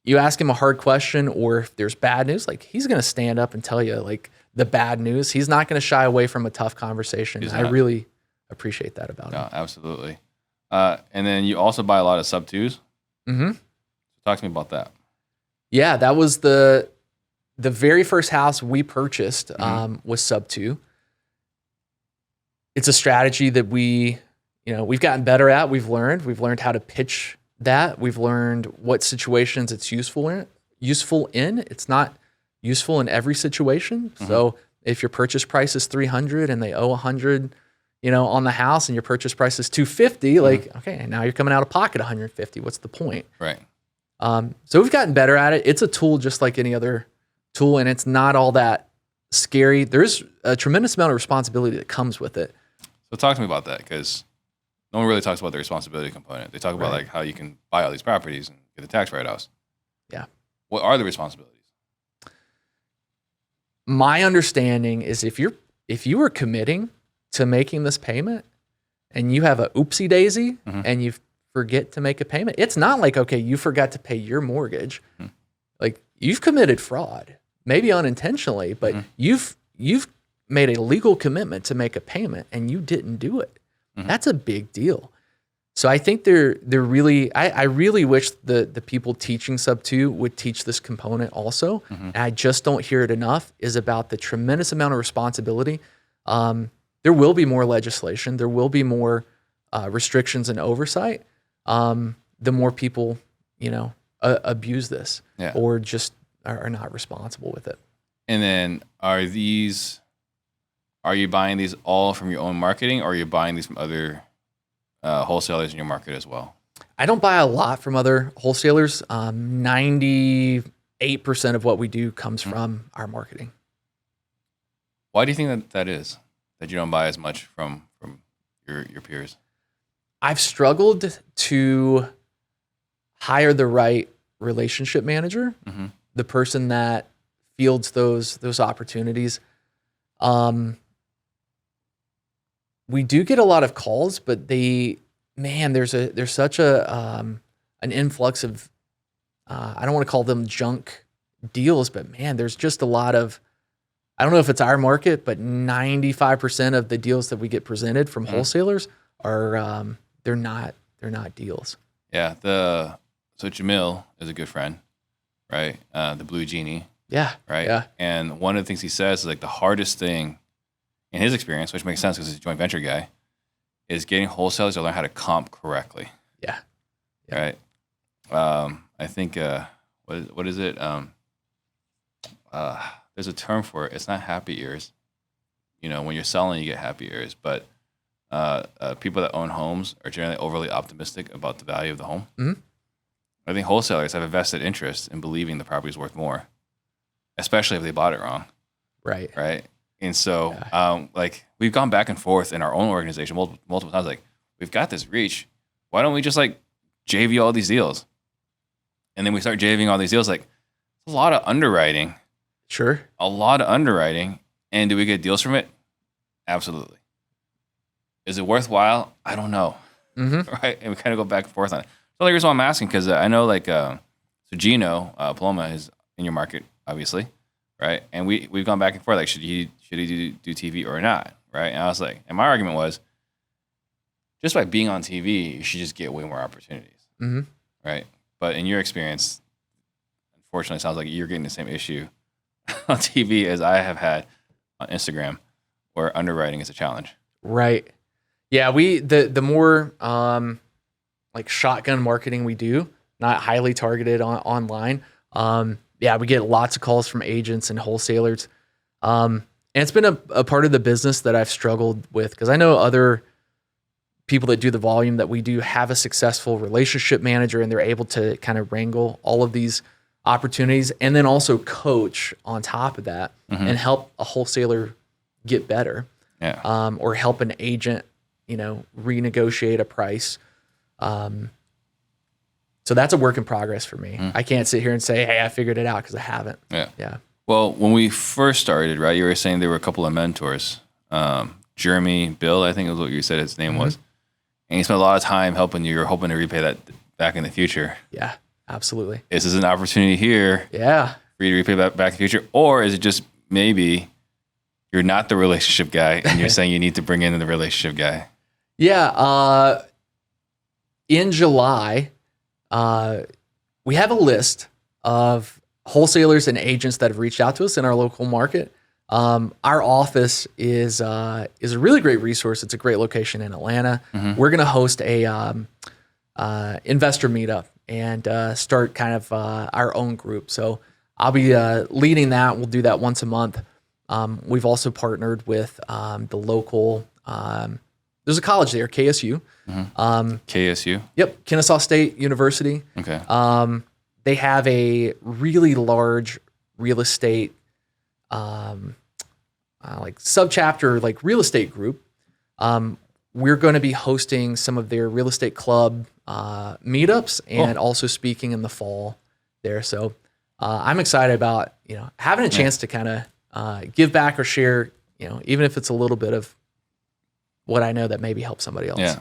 you ask him a hard question, or if there's bad news, like he's going to stand up and tell you like the bad news. He's not going to shy away from a tough conversation. I really appreciate that about him. Absolutely. And then you also buy a lot of sub twos. Talk to me about that. Yeah, that was the very first house we purchased was sub 2. It's a strategy that we've gotten better at. We've learned how to pitch that. We've learned what situations it's useful in. It's not useful in every situation. So if your purchase price is $300 and they owe $100, on the house, and your purchase price is $250, like, okay, now you're coming out of pocket $150. What's the point? Right. So we've gotten better at it. It's a tool just like any other tool, and it's not all that scary. There's a tremendous amount of responsibility that comes with it. So talk to me about that, because no one really talks about the responsibility component. They talk about like how you can buy all these properties and get the tax write-offs. Yeah. What are the responsibilities? My understanding is if you are committing to making this payment and you have a oopsie daisy and you forget to make a payment, it's not like, okay, you forgot to pay your mortgage. Like you've committed fraud, maybe unintentionally, but you've made a legal commitment to make a payment and you didn't do it. That's a big deal. So I think they're really, I really wish the people teaching sub 2 would teach this component also. And I just don't hear it enough, is about the tremendous amount of responsibility. There will be more legislation. There will be more restrictions and oversight. The more people, abuse this Yeah. or just are not responsible with it. And then are you buying these all from your own marketing, or are you buying these from other wholesalers in your market as well? I don't buy a lot from other wholesalers. 98% of what we do comes from our marketing. Why do you think that is? That you don't buy as much from your peers? I've struggled to hire the right relationship manager, the person that fields those opportunities. We do get a lot of calls, but there's such an influx of I don't want to call them junk deals, but man, there's just a lot of, I don't know if it's our market, but 95% of the deals that we get presented from wholesalers are they're not deals. Yeah. So Jamil is a good friend, right? The Blue Genie. Yeah. Right. Yeah. And one of the things he says is like the hardest thing in his experience, which makes sense because he's a joint venture guy, is getting wholesalers to learn how to comp correctly. Yeah. Right. I think what is it? There's a term for it. It's not happy ears. When you're selling, you get happy ears, but people that own homes are generally overly optimistic about the value of the home. Mm-hmm. I think wholesalers have a vested interest in believing the property is worth more, especially if they bought it wrong. Right. Right. And so, like, we've gone back and forth in our own organization multiple times. Like, we've got this reach. Why don't we just like JV all these deals? And then we start JVing all these deals. Like, a lot of underwriting. Sure. A lot of underwriting. And do we get deals from it? Absolutely. Is it worthwhile? I don't know. Right. And we kind of go back and forth on it. So the reason why I'm asking, because I know like, so Gino Paloma is in your market, obviously. Right. And we've gone back and forth. Like, should he do TV or not? Right. And I was like, and my argument was, just by being on TV, you should just get way more opportunities. Right. But in your experience, unfortunately, it sounds like you're getting the same issue on TV as I have had on Instagram, where underwriting is a challenge. Right. Yeah. The more like shotgun marketing we do, not highly targeted online. Yeah, we get lots of calls from agents and wholesalers. And it's been a part of the business that I've struggled with, because I know other people that do the volume that we do have a successful relationship manager, and they're able to kind of wrangle all of these opportunities and then also coach on top of that and help a wholesaler get better. Yeah. Or help an agent, renegotiate a price. So that's a work in progress for me. I can't sit here and say, hey, I figured it out, because I haven't. Yeah. Yeah. Well, when we first started, right, you were saying there were a couple of mentors. Jeremy Bill, I think is what you said his name was. And he spent a lot of time helping you. You're hoping to repay that back in the future. Yeah, absolutely. Is this an opportunity here for you to repay that back in the future? Or is it just maybe you're not the relationship guy and you're saying you need to bring in the relationship guy? Yeah. In July, we have a list of wholesalers and agents that have reached out to us in our local market. Our office is a really great resource. It's a great location in Atlanta. We're going to host a investor meetup and start kind of our own group. So I'll be leading that. We'll do that once a month. We've also partnered with the local. There's a college there, KSU. KSU? Yep, Kennesaw State University. Okay. They have a really large real estate, like subchapter, like real estate group. We're going to be hosting some of their real estate club meetups and also speaking in the fall there. So I'm excited about having a chance to kind of give back or share, even if it's a little bit of what I know that maybe helps somebody else. Yeah.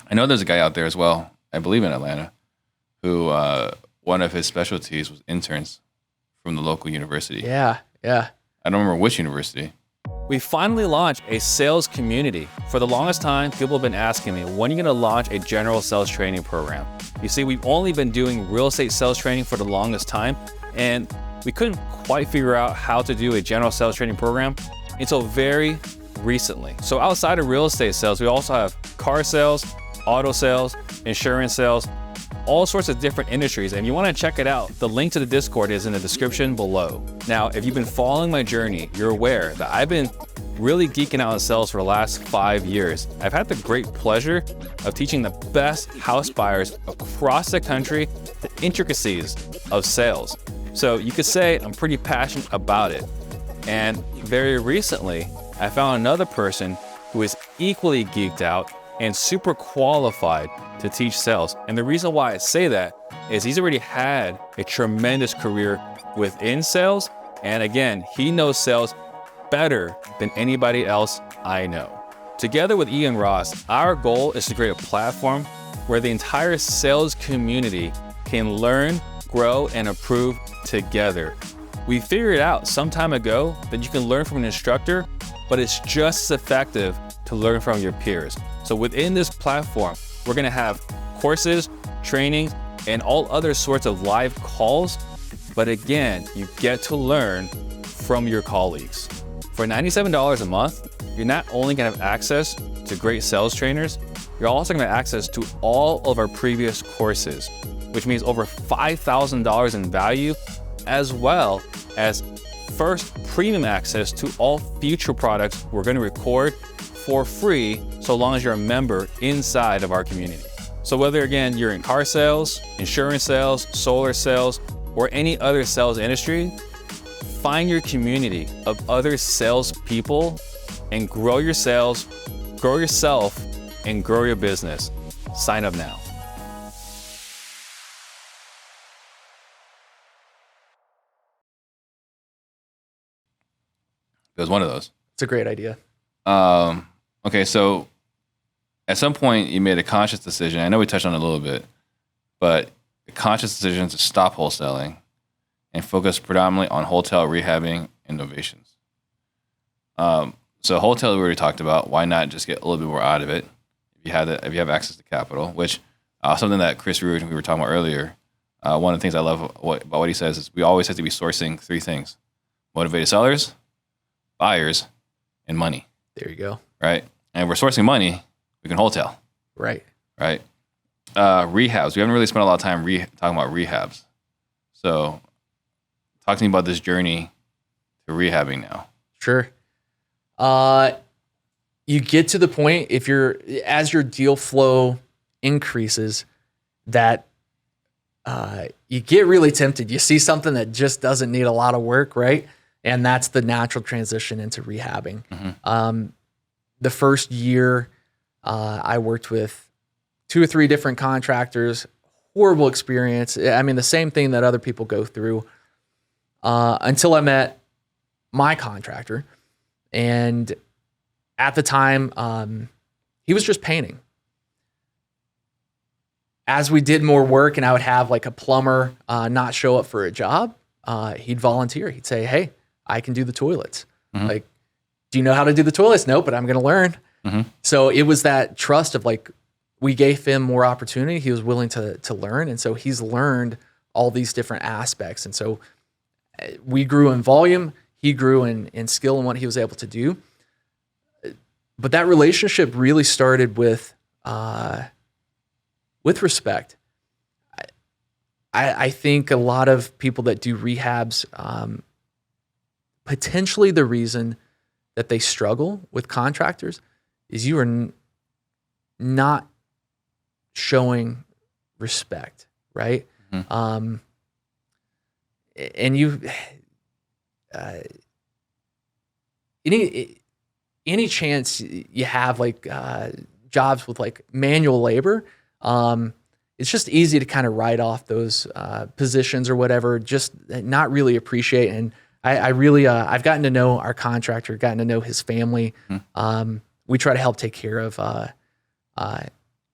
I know there's a guy out there as well, I believe in Atlanta, who one of his specialties was interns from the local university. Yeah. I don't remember which university. We finally launched a sales community. For the longest time, people have been asking me, when are you going to launch a general sales training program? You see, we've only been doing real estate sales training for the longest time, and we couldn't quite figure out how to do a general sales training program until very recently. So outside of real estate sales, we also have car sales, auto sales, insurance sales, all sorts of different industries. And if you want to check it out, the link to the Discord is in the description below. Now, if you've been following my journey, you're aware that I've been really geeking out on sales for the last 5 years. I've had the great pleasure of teaching the best house buyers across the country the intricacies of sales. So you could say I'm pretty passionate about it. And very recently, I found another person who is equally geeked out and super qualified to teach sales. And the reason why I say that is he's already had a tremendous career within sales. And again, he knows sales better than anybody else I know. Together with Ian Ross, our goal is to create a platform where the entire sales community can learn, grow, and improve together. We figured out some time ago that you can learn from an instructor, but it's just as effective to learn from your peers. So within this platform, we're gonna have courses, trainings, and all other sorts of live calls. But again, you get to learn from your colleagues. For $97 a month, you're not only gonna have access to great sales trainers, you're also gonna have access to all of our previous courses, which means over $5,000 in value, as well as first premium access to all future products we're gonna record for free, so long as you're a member inside of our community. So whether again, you're in car sales, insurance sales, solar sales, or any other sales industry, find your community of other salespeople and grow your sales, grow yourself, and grow your business. Sign up now. It was one of those. It's a great idea. Okay, so at some point you made a conscious decision. I know we touched on it a little bit, but a conscious decision to stop wholesaling and focus predominantly on wholesale rehabbing innovations. So wholesale we already talked about. Why not just get a little bit more out of it if you have access to capital? Which something that Chris we were talking about earlier. One of the things I love about what he says is we always have to be sourcing 3 things: motivated sellers, buyers, and money. There you go. Right? And if we're sourcing money, we can wholesale. Right. Right? Rehabs. We haven't really spent a lot of time talking about rehabs. So talk to me about this journey to rehabbing now. Sure. You get to the point as your deal flow increases that you get really tempted. You see something that just doesn't need a lot of work, right? And that's the natural transition into rehabbing. Mm-hmm. The first year, I worked with 2 or 3 different contractors. Horrible experience. I mean, the same thing that other people go through until I met my contractor. And at the time, he was just painting. As we did more work and I would have like a plumber not show up for a job, he'd volunteer. He'd say, "Hey, I can do the toilets." Mm-hmm. Like, do you know how to do the toilets? No, but I'm going to learn. Mm-hmm. So it was that trust of like, we gave him more opportunity. He was willing to learn. And so he's learned all these different aspects. And so we grew in volume. He grew in skill and what he was able to do. But that relationship really started with respect. I think a lot of people that do rehabs, potentially the reason that they struggle with contractors is you are not showing respect, right? Mm-hmm. And you, any chance you have like jobs with like manual labor, it's just easy to kind of write off those positions or whatever, just not really appreciate. And I really, I've gotten to know our contractor, gotten to know his family. Mm-hmm. We try to help take care of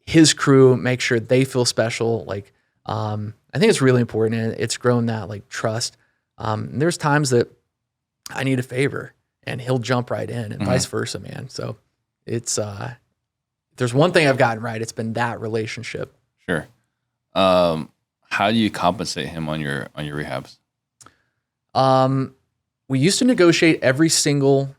his crew, make sure they feel special. Like, I think it's really important, and it's grown that like trust. There's times that I need a favor and he'll jump right in, and mm-hmm. vice versa, man. So it's, if there's one thing I've gotten right, it's been that relationship. Sure. How do you compensate him on your rehabs? We used to negotiate every single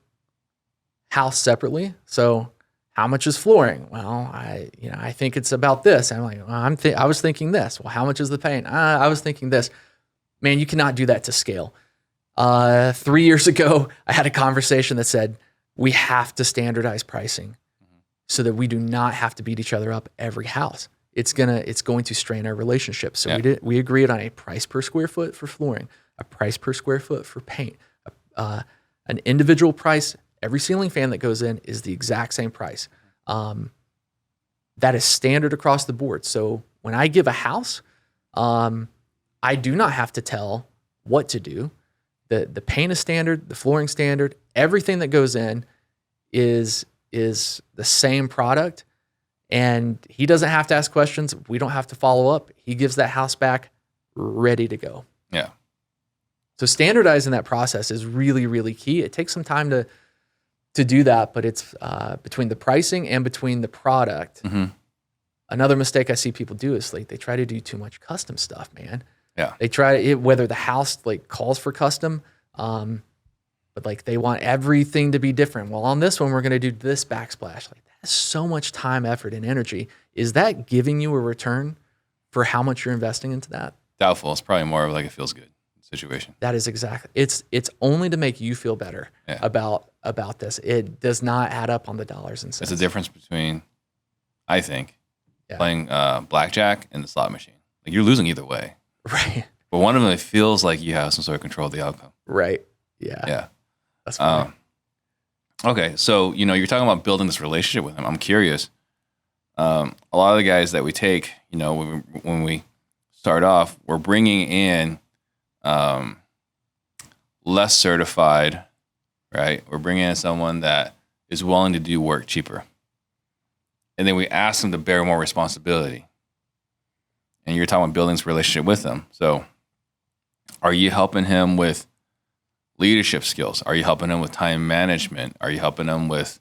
house separately. So how much is flooring? Well, I think it's about this. I'm like, well, I was thinking this. Well, how much is the paint? I was thinking this. Man, you cannot do that to scale. 3 years ago, I had a conversation that said we have to standardize pricing so that we do not have to beat each other up every house. It's going to strain our relationship. So we agreed on a price per square foot for flooring, a price per square foot for paint, an individual price. Every ceiling fan that goes in is the exact same price. That is standard across the board. So when I give a house, I do not have to tell what to do. The paint is standard, the flooring standard, everything that goes in is the same product. And he doesn't have to ask questions. We don't have to follow up. He gives that house back ready to go. Yeah. So standardizing that process is really, really key. It takes some time to do that, but it's between the pricing and between the product. Mm-hmm. Another mistake I see people do is like they try to do too much custom stuff, man. Yeah. They try it, whether the house like calls for custom, but like they want everything to be different. Well, on this one, we're going to do this backsplash. Like that's so much time, effort, and energy. Is that giving you a return for how much you're investing into that? Doubtful. It's probably more of like a feels good situation. That is exactly. It's only to make you feel better about this. It does not add up on the dollars and cents. It's a difference between, I think, playing blackjack and the slot machine. Like you're losing either way. Right. But one of them, it feels like you have some sort of control of the outcome. Right. Yeah. Yeah. That's funny. Okay. So, you're talking about building this relationship with him. I'm curious. A lot of the guys that we take, when we start off, we're bringing in less certified, right? We're bringing in someone that is willing to do work cheaper. And then we ask them to bear more responsibility. And you're talking about building this relationship with them. So are you helping him with leadership skills? Are you helping him with time management? Are you helping him with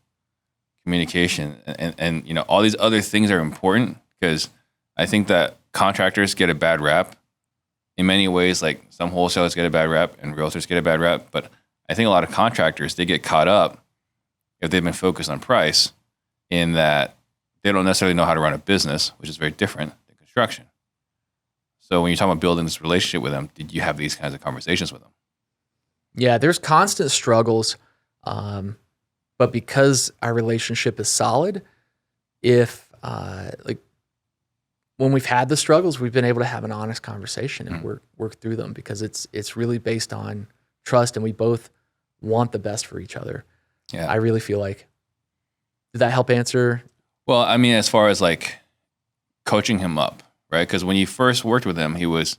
communication? And all these other things are important because I think that contractors get a bad rap in many ways. Like some wholesalers get a bad rap and realtors get a bad rap. But I think a lot of contractors, they get caught up if they've been focused on price in that they don't necessarily know how to run a business, which is very different than construction. So when you're talking about building this relationship with them, did you have these kinds of conversations with them? Yeah, there's constant struggles. But because our relationship is solid, if when we've had the struggles, we've been able to have an honest conversation and work through them because it's really based on trust and we both want the best for each other. Yeah. I really feel like, did that help answer? Well, I mean, as far as like coaching him up, right? Because when you first worked with him, he was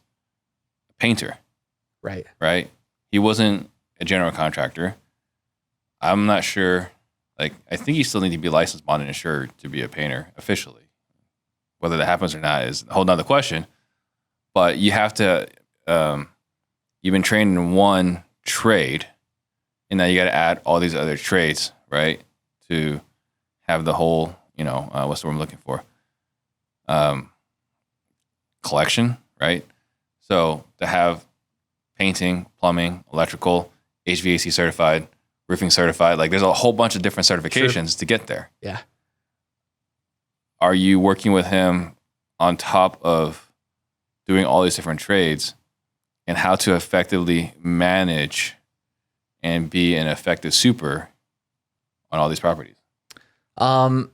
a painter. Right? He wasn't a general contractor. I'm not sure. Like, I think you still need to be licensed, bonded, and insured to be a painter officially. Whether that happens or not is a whole nother question. But you have to, you've been trained in one trade, and now you got to add all these other trades, right? To have the whole, what's the word I'm looking for? Collection, right? So to have painting, plumbing, electrical, HVAC certified, roofing certified, like there's a whole bunch of different certifications to get there. Yeah. Are you working with him on top of doing all these different trades and how to effectively manage and be an effective super on all these properties? On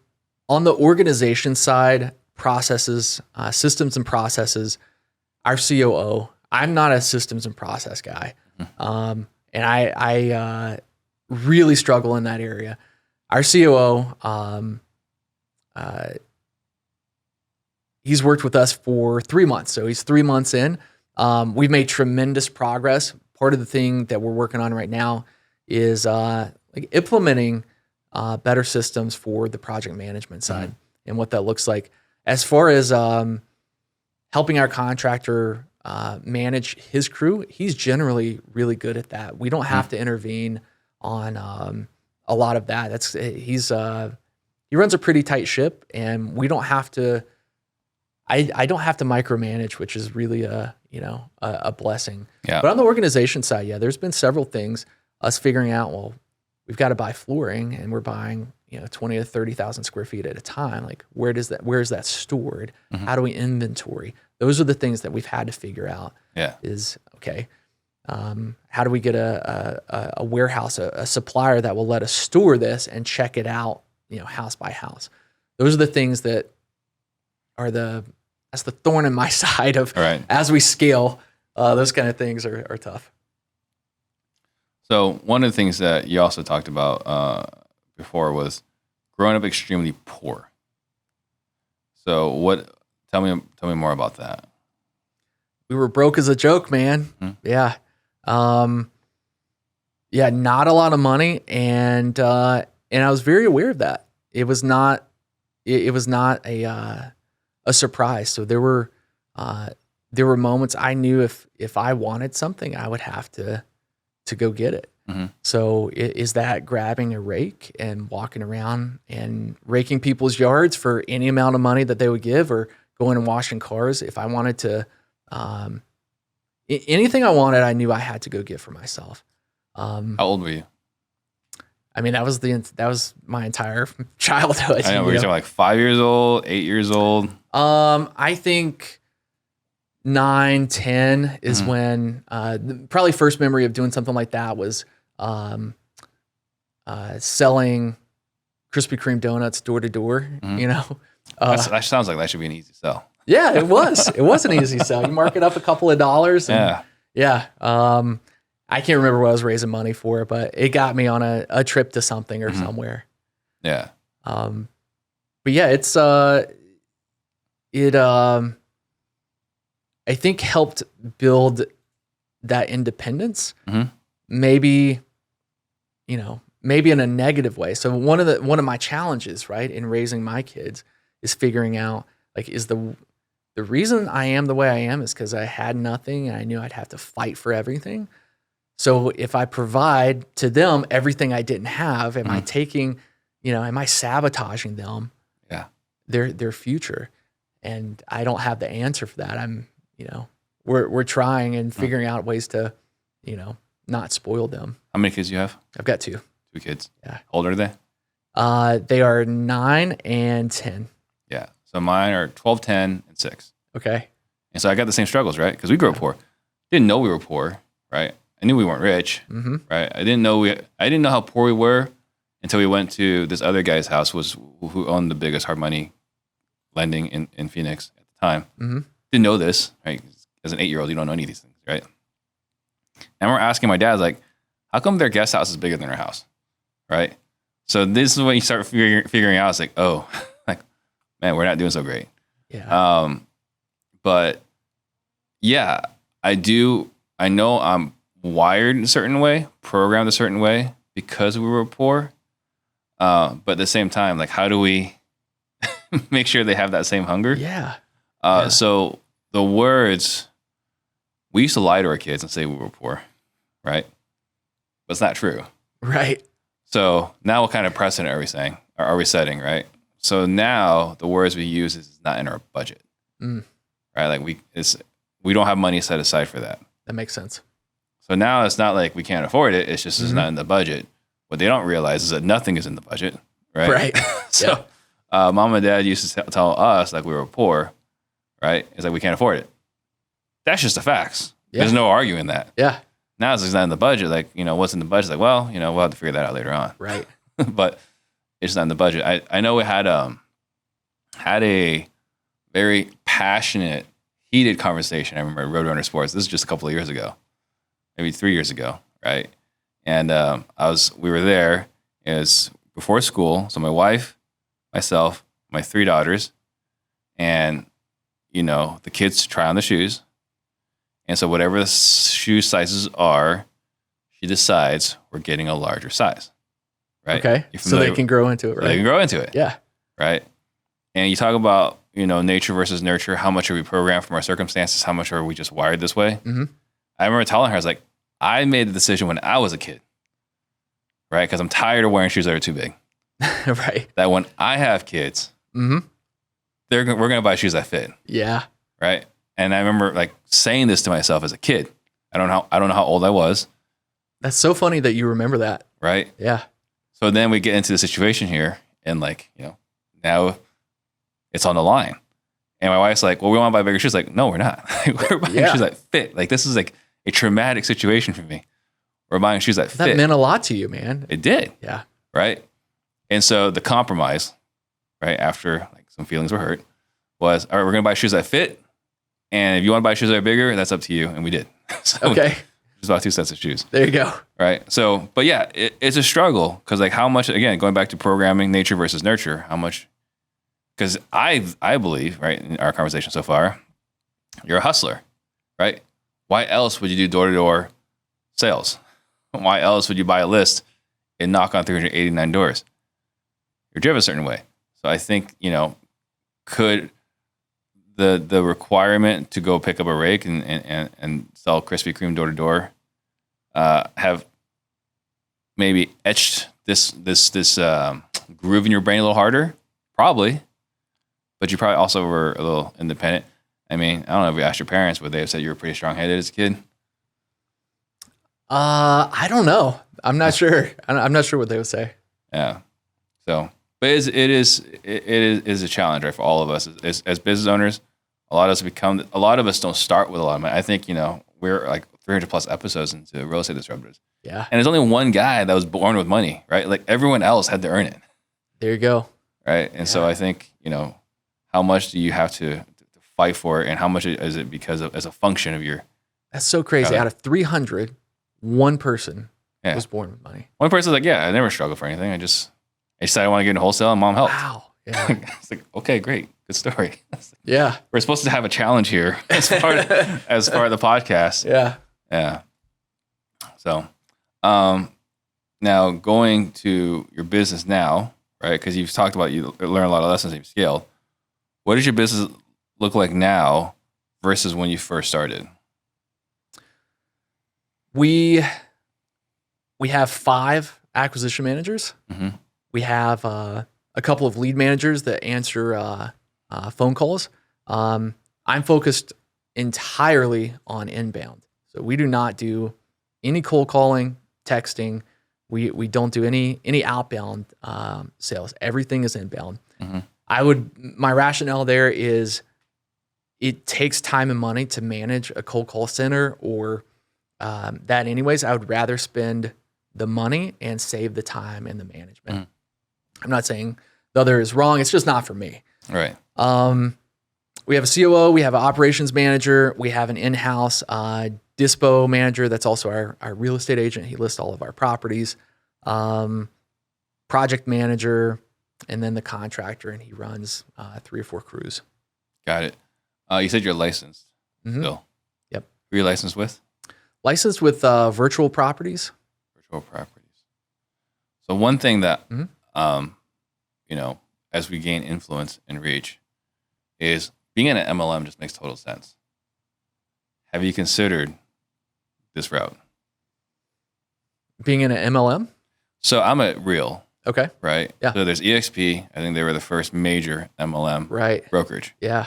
the organization side, processes, systems and processes, our COO, I'm not a systems and process guy. And I really struggle in that area. Our COO, he's worked with us for 3 months. So he's 3 months in. We've made tremendous progress. Part of the thing that we're working on right now is implementing better systems for the project management side and what that looks like. As far as helping our contractor manage his crew, he's generally really good at that. We don't have to intervene on a lot of that. He runs a pretty tight ship, and we don't have to. I don't have to micromanage, which is really a blessing. Yeah. But on the organization side, there's been several things. Us figuring out, well, we've got to buy flooring, and we're buying 20 to 30,000 square feet at a time. Like where is that stored? How do we inventory? Those are the things that we've had to figure out. Yeah. Is okay. How do we get a warehouse, a supplier that will let us store this and check it out, house by house? Those are the things that are that's the thorn in my side of as we scale. Those kind of things are tough. So one of the things that you also talked about before was growing up extremely poor. So tell me more about that. We were broke as a joke, man. Yeah. Not a lot of money. And I was very aware of that. It was not a surprise. So there were moments I knew if I wanted something, I would have to go get it. So is that grabbing a rake and walking around and raking people's yards for any amount of money that they would give, or going and washing cars? If I wanted to, anything I wanted, I knew I had to go get for myself. How old were you? I mean, that was my entire childhood. I know. Were you talking like 5 years old, 8 years old? I think 9, 10 is when probably first memory of doing something like that was selling Krispy Kreme donuts door to door. That sounds like that should be an easy sell. Yeah, it was. It was an easy sell. You mark it up a couple of dollars. And I can't remember what I was raising money for, but it got me on a trip to something or somewhere. Yeah. But yeah, it's I think helped build that independence. Maybe in a negative way. So one of my challenges, right, in raising my kids is figuring out, like, is the reason I am the way I am is because I had nothing and I knew I'd have to fight for everything. So if I provide to them everything I didn't have, am I am I sabotaging them? Yeah. Their future? And I don't have the answer for that. We're trying and figuring out ways to, not spoil them. How many kids do you have? I've got 2. 2 kids. Yeah. How old are they? They are 9 and 10. Yeah. So mine are 12, 10, and 6. Okay. And so I got the same struggles, right? Because we grew up poor. Didn't know we were poor, right? I knew we weren't rich, right? I didn't know how poor we were until we went to this other guy's house, who owned the biggest hard money lending in Phoenix at the time. Didn't know this, right? As an 8-year-old, you don't know any of these things, right? And we're asking my dad, like, how come their guest house is bigger than our house, right? So this is when you start figuring out, it's like, oh, like, man, we're not doing so great. Yeah. But yeah, I know I'm wired in a certain way, programmed a certain way because we were poor. But at the same time, like, how do we make sure they have that same hunger? Yeah. So the words, we used to lie to our kids and say we were poor, right? But it's not true. Right. So now what kind of precedent are we setting, right? So now the words we use is not in our budget, right? Like we don't have money set aside for that. That makes sense. So now it's not like we can't afford it. It's just it's not in the budget. What they don't realize is that nothing is in the budget, right? Right. So mom and dad used to tell us like we were poor, right? It's like we can't afford it. That's just the facts. Yeah. There's no arguing that. Yeah. Now it's not in the budget. Like, what's in the budget? Like, well, we'll have to figure that out later on. Right. But it's not in the budget. I know we had a very passionate, heated conversation. I remember at Roadrunner Sports. This is just a couple of years ago, maybe 3 years ago, right? And we were there. It was before school. So my wife, myself, my 3 daughters, and the kids try on the shoes. And so whatever the shoe sizes are, she decides we're getting a larger size, right? Okay. So they can grow into it, right? They can grow into it. Yeah. Right. And you talk about, nature versus nurture. How much are we programmed from our circumstances? How much are we just wired this way? I remember telling her, I was like, I made the decision when I was a kid, right? Because I'm tired of wearing shoes that are too big. Right. That when I have kids, we're going to buy shoes that fit. Yeah. Right. And I remember like saying this to myself as a kid. I don't know how old I was. That's so funny that you remember that. Right. Yeah. So then we get into the situation here, and like, now it's on the line. And my wife's like, well, we want to buy bigger shoes. Like, no, we're not. We're buying shoes that fit. Like, this is like a traumatic situation for me. We're buying shoes that fit. That meant a lot to you, man. It did. Yeah. Right. And so the compromise, right, after like some feelings were hurt, was, all right, we're going to buy shoes that fit. And if you want to buy shoes that are bigger, that's up to you. And we did. So okay. Just bought 2 sets of shoes. There you go. Right. So, but yeah, it's a struggle because like how much, again, going back to programming, nature versus nurture, how much, because I believe, right, in our conversation so far, you're a hustler, right? Why else would you do door-to-door sales? Why else would you buy a list and knock on 389 doors? You're driven a certain way. So I think, could the requirement to go pick up a rake and sell Krispy Kreme door to door have maybe etched this groove in your brain a little harder? Probably, but you probably also were a little independent. I mean, I don't know if you asked your parents, but they have said you were pretty strong-headed as a kid. I don't know. I'm not sure. I'm not sure what they would say. Yeah. So, but it is a challenge, right, for all of us as business owners. A lot of us don't start with a lot of money. I think, we're like 300 plus episodes into Real Estate Disruptors. Yeah. And there's only one guy that was born with money, right? Like everyone else had to earn it. There you go. Right. And so I think, how much do you have to fight for it, and how much is it as a function of your. That's so crazy. Out of 300, one person was born with money. One person's like, yeah, I never struggled for anything. I decided I want to get into wholesale, and mom helped. Wow. Yeah. It's like, okay, great. Good story. Yeah. We're supposed to have a challenge here as part of the podcast. Yeah. Yeah. So, now going to your business now, right? Because you've talked about you learn a lot of lessons, you've scaled. What does your business look like now versus when you first started? We have 5 acquisition managers. Mm-hmm. We have a couple of lead managers that answer phone calls. I'm focused entirely on inbound. So we do not do any cold calling, texting. We don't do any outbound sales. Everything is inbound. Mm-hmm. My rationale there is it takes time and money to manage a cold call center or that anyways. I would rather spend the money and save the time and the management. Mm-hmm. I'm not saying the other is wrong. It's just not for me. Right. We have a COO, we have an operations manager, we have an in-house dispo manager that's also our real estate agent. He lists all of our properties. Project manager, and then the contractor, and he runs 3 or 4 crews. Got it. You said you're licensed still. Yep. Who are you licensed with? Licensed with virtual properties. Virtual properties. So one thing that, as we gain influence and reach, is being in an MLM just makes total sense. Have you considered this route? Being in an MLM? So I'm at Real. Okay. Right? Yeah. So there's EXP. I think they were the first major MLM brokerage. Yeah.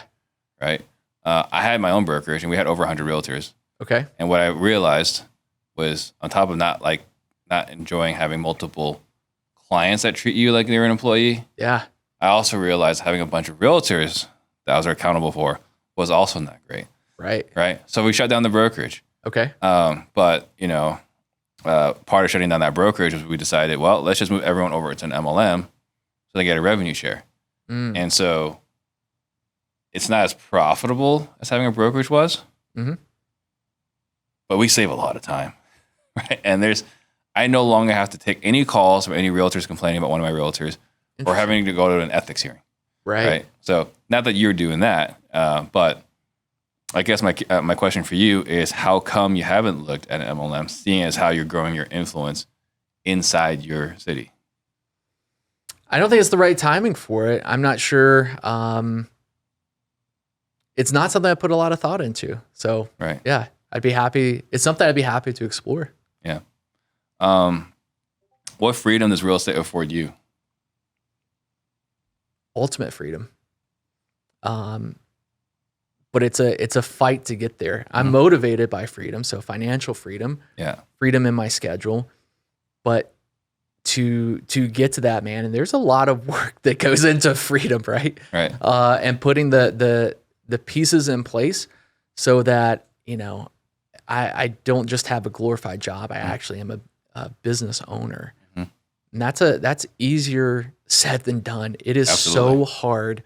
Right? I had my own brokerage, and we had over 100 realtors. Okay. And what I realized was, on top of not enjoying having multiple clients that treat you like they're an employee, yeah, I also realized having a bunch of realtors that I was accountable for was also not great. Right. So we shut down the brokerage. Okay. But part of shutting down that brokerage was we decided, well, let's just move everyone over to an MLM so they get a revenue share. And so it's not as profitable as having a brokerage was, but we save a lot of time, right? And I no longer have to take any calls from any realtors complaining about one of my realtors or having to go to an ethics hearing. Right. So not that you're doing that, but I guess my question for you is, how come you haven't looked at an MLM, seeing as how you're growing your influence inside your city? I don't think it's the right timing for it. I'm not sure. It's not something I put a lot of thought into. So yeah, I'd be happy. It's something I'd be happy to explore. Yeah. What freedom does real estate afford you? Ultimate freedom. But it's a fight to get there. I'm motivated by freedom, so financial freedom, freedom in my schedule. But to get to that, man. And there's a lot of work that goes into freedom, right? Right. And putting the pieces in place so that, I don't just have a glorified job. I actually am a business owner. And that's easier said than done. It is Absolutely. so hard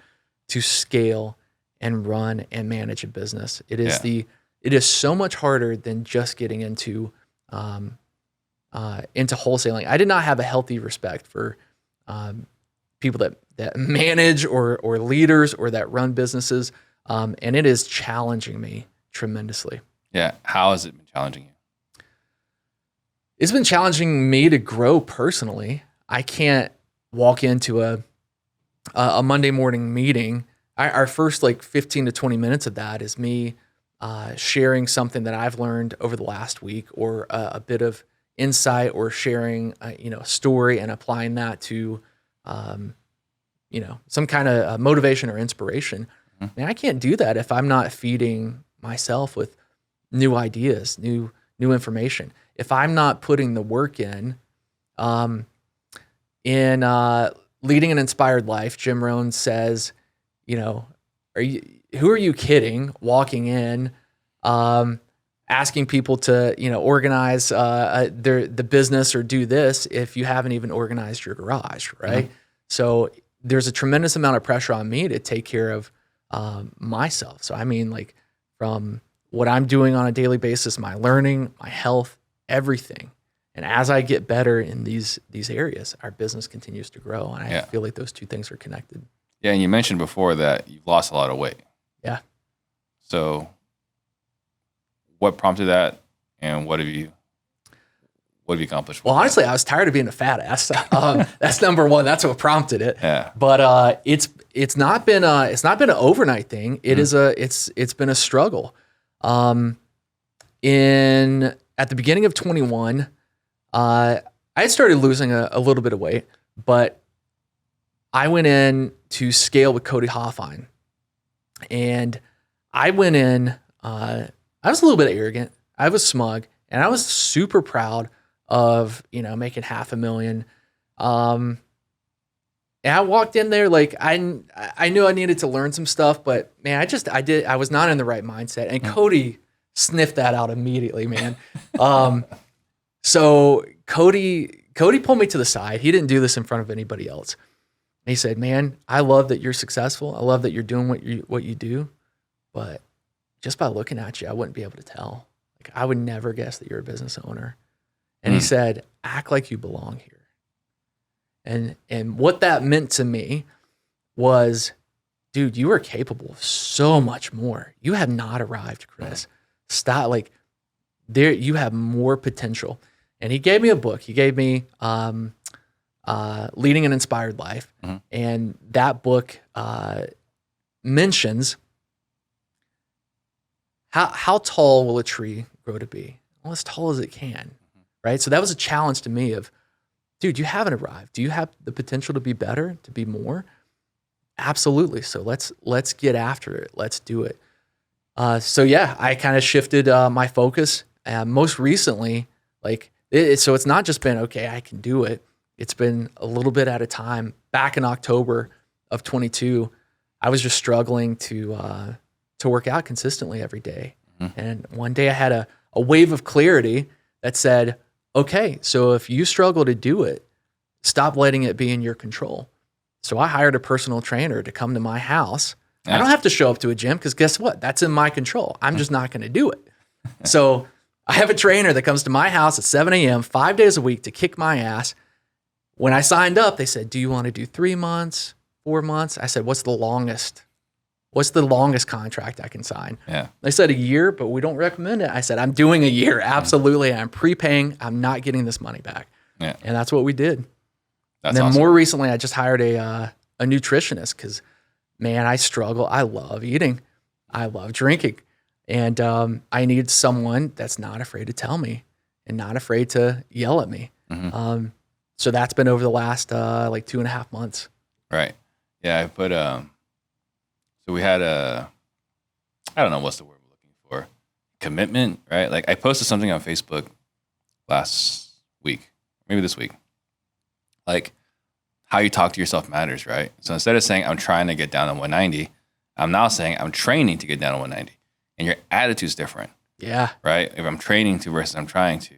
to scale and run and manage a business. It is it is so much harder than just getting into wholesaling. I did not have a healthy respect for people that manage or leaders or that run businesses, and it is challenging me tremendously. Yeah. How has it been challenging you? It's been challenging me to grow personally. I can't walk into a Monday morning meeting. Our first 15 to 20 minutes of that is me sharing something that I've learned over the last week, or a bit of insight, or sharing a story and applying that to some kind of motivation or inspiration. Man, I can't do that if I'm not feeding myself with new ideas, new information. If I'm not putting the work in leading an inspired life, Jim Rohn says, who are you kidding walking in, asking people to, organize the business or do this if you haven't even organized your garage, right? So there's a tremendous amount of pressure on me to take care of myself. So I mean, from what I'm doing on a daily basis, my learning, my health, everything. And as I get better in these areas, our business continues to grow. And I feel like those two things are connected. Yeah, and you mentioned before that you've lost a lot of weight. Yeah. So what prompted that, and what have you accomplished? Well, honestly, I was tired of being a fat ass. That's number one. That's what prompted it. Yeah. But it's not been an overnight thing. It is it's been a struggle. At the beginning of 21, I had started losing a little bit of weight, but I went in to scale with Cody Hoffine, and I went in. I was a little bit arrogant. I was smug, and I was super proud of making $500,000. And I walked in there I knew I needed to learn some stuff, but man, I was not in the right mindset, and Cody sniffed that out immediately, man. So Cody pulled me to the side. He didn't do this in front of anybody else. And he said, "Man, I love that you're successful. I love that you're doing what you do, but just by looking at you, I wouldn't be able to tell. I would never guess that you're a business owner." And he said, "Act like you belong here." And what that meant to me was, dude, you are capable of so much more. You have not arrived, Chris. Stop. You have more potential. And he gave me a book. He gave me Leading an Inspired Life. And that book mentions how tall will a tree grow to be? Well, as tall as it can, right? So that was a challenge to me of, dude, you haven't arrived. Do you have the potential to be better, to be more? Absolutely. So let's get after it. Let's do it. So yeah, I kind of shifted my focus. Most recently, so it's not just been, okay, I can do it. It's been a little bit at a time. Back in October of 22, I was just struggling to work out consistently every day. And one day I had a wave of clarity that said, okay, so if you struggle to do it, stop letting it be in your control. So I hired a personal trainer to come to my house. Yeah. I don't have to show up to a gym because guess what? That's in my control. I'm just not going to do it. So I have a trainer that comes to my house at 7 a.m., 5 days a week to kick my ass. When I signed up, they said, "Do you want to do 3 months, 4 months?" I said, What's the longest contract I can sign? Yeah. They said a year, but we don't recommend it. I said, I'm doing a year. Absolutely. I'm prepaying. I'm not getting this money back. Yeah. And that's what we did. That's and then awesome. More recently, I just hired a nutritionist because, man, I struggle. I love eating. I love drinking. And I need someone that's not afraid to tell me and not afraid to yell at me. So that's been over the last 2.5 months. Right. Yeah. I put, so we had I don't know what's the word we're looking for. Commitment, right? I posted something on Facebook last week, maybe this week. like how you talk to yourself matters, right? So instead of saying I'm trying to get down to 190, I'm now saying I'm training to get down to 190, and your attitude's different. Yeah. Right. If I'm training to versus I'm trying to.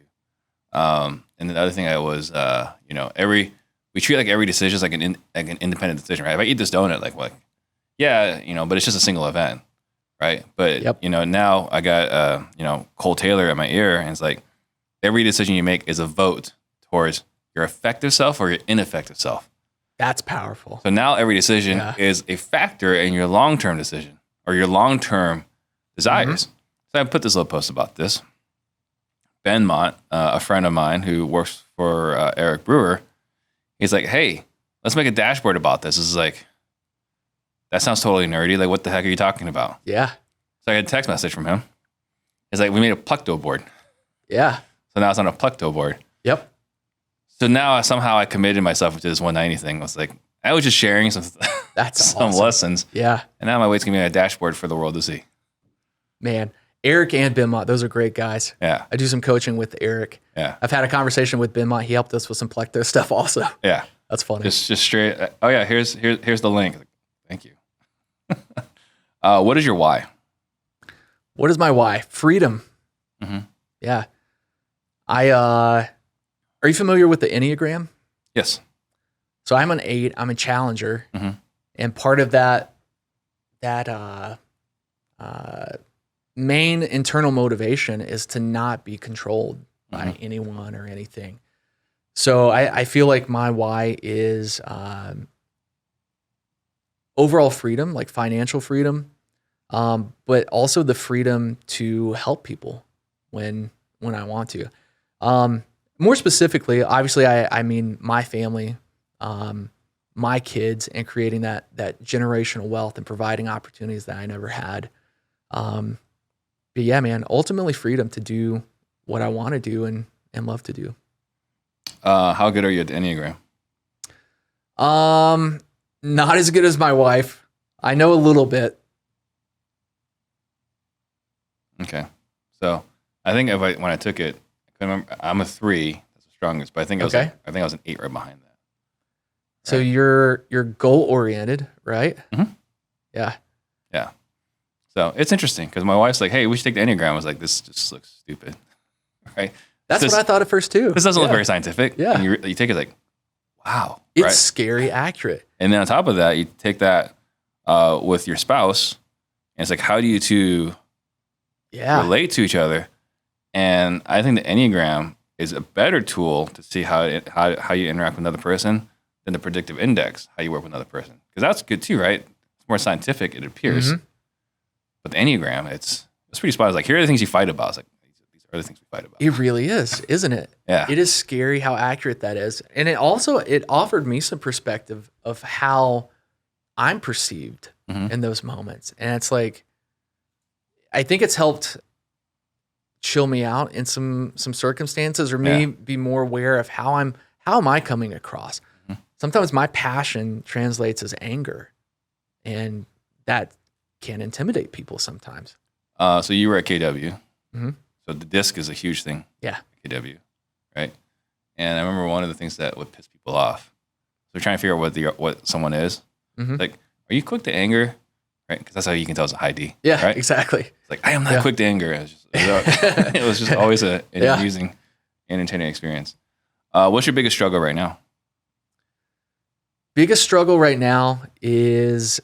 And then the other thing I was, we treat like every decision is like an independent decision, right? If I eat this donut, but it's just a single event, right? But now I got wholesaler at my ear, and it's like every decision you make is a vote towards your effective self or your ineffective self. That's powerful. So now every decision is a factor in your long-term decision or your long-term desires. Mm-hmm. So I put this little post about this. Ben Mott, a friend of mine who works for Eric Brewer, he's like, hey, let's make a dashboard about this. This is like, that sounds totally nerdy. Like, what the heck are you talking about? Yeah. So I got a text message from him. It's like, we made a Plecto board. Yeah. So now it's on a Plecto board. Yep. So now somehow I committed myself to this 190 thing. I was like, I was just sharing some awesome. lessons. Yeah. And now my weight's going to be a dashboard for the world to see. Man, Eric and Ben Mott, those are great guys. Yeah. I do some coaching with Eric. Yeah. I've had a conversation with Ben Mott. He helped us with some Plecto stuff also. Yeah. That's funny. Just straight. Oh yeah, here's the link. Thank you. What is your why? What is my why? Freedom. Mm-hmm. Yeah. Are you familiar with the Enneagram? Yes. So I'm an 8. I'm a challenger, mm-hmm. and part of that main internal motivation is to not be controlled by mm-hmm. anyone or anything. So I feel like my why is overall freedom, like financial freedom, but also the freedom to help people when I want to. More specifically, obviously, I mean my family, my kids, and creating that generational wealth and providing opportunities that I never had. But yeah, man, ultimately freedom to do what I want to do and love to do. How good are you at the Enneagram? Not as good as my wife. I know a little bit. Okay. So I think when I took it, I couldn't remember, I'm a 3, that's the strongest, but I think I was an 8 right behind that. So you're goal oriented, right? Mm-hmm. Yeah. Yeah. So it's interesting because my wife's like, hey, we should take the Enneagram. I was like, this just looks stupid. Right? That's what I thought at first too. This doesn't look very scientific. Yeah. And you take it like, wow. It's scary accurate. And then on top of that, you take that with your spouse, and it's like, how do you two relate to each other? And I think the Enneagram is a better tool to see how you interact with another person than the predictive index, how you work with another person. Because that's good too, right? It's more scientific, it appears. Mm-hmm. But the Enneagram, it's pretty spot. It's like, here are the things you fight about. It's like, these are the things we fight about. It really is, isn't it? Yeah. It is scary how accurate that is. And it offered me some perspective of how I'm perceived mm-hmm. in those moments. And it's like, I think it's helped chill me out in some circumstances, or me be more aware of how am I coming across. Mm-hmm. Sometimes my passion translates as anger, and that can intimidate people sometimes. So you were at KW. Mm-hmm. So the disc is a huge thing. Yeah. KW, right? And I remember one of the things that would piss people off. So we're trying to figure out what someone is. Mm-hmm. Like, are you quick to anger? Right? Because that's how you can tell it's a high D. Yeah, right? exactly. It's like, I am not quick to anger. It was just always an amusing and entertaining experience. What's your biggest struggle right now? Biggest struggle right now is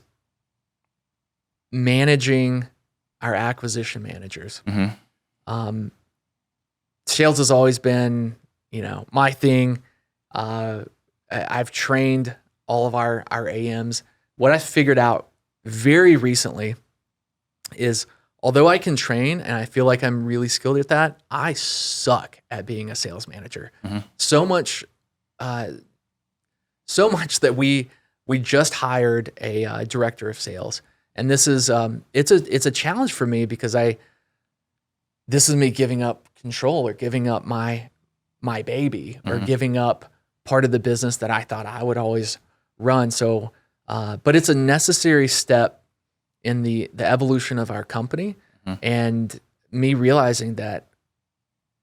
managing our acquisition managers. Mm-hmm. Sales has always been, my thing. I've trained all of our AMs. What I figured out very recently is, although I can train and I feel like I'm really skilled at that, I suck at being a sales manager. Mm-hmm. So much that we just hired a director of sales. And this is it's a challenge for me because this is me giving up control or giving up my baby or mm-hmm. giving up part of the business that I thought I would always run. So, but it's a necessary step in the evolution of our company, mm-hmm. and me realizing that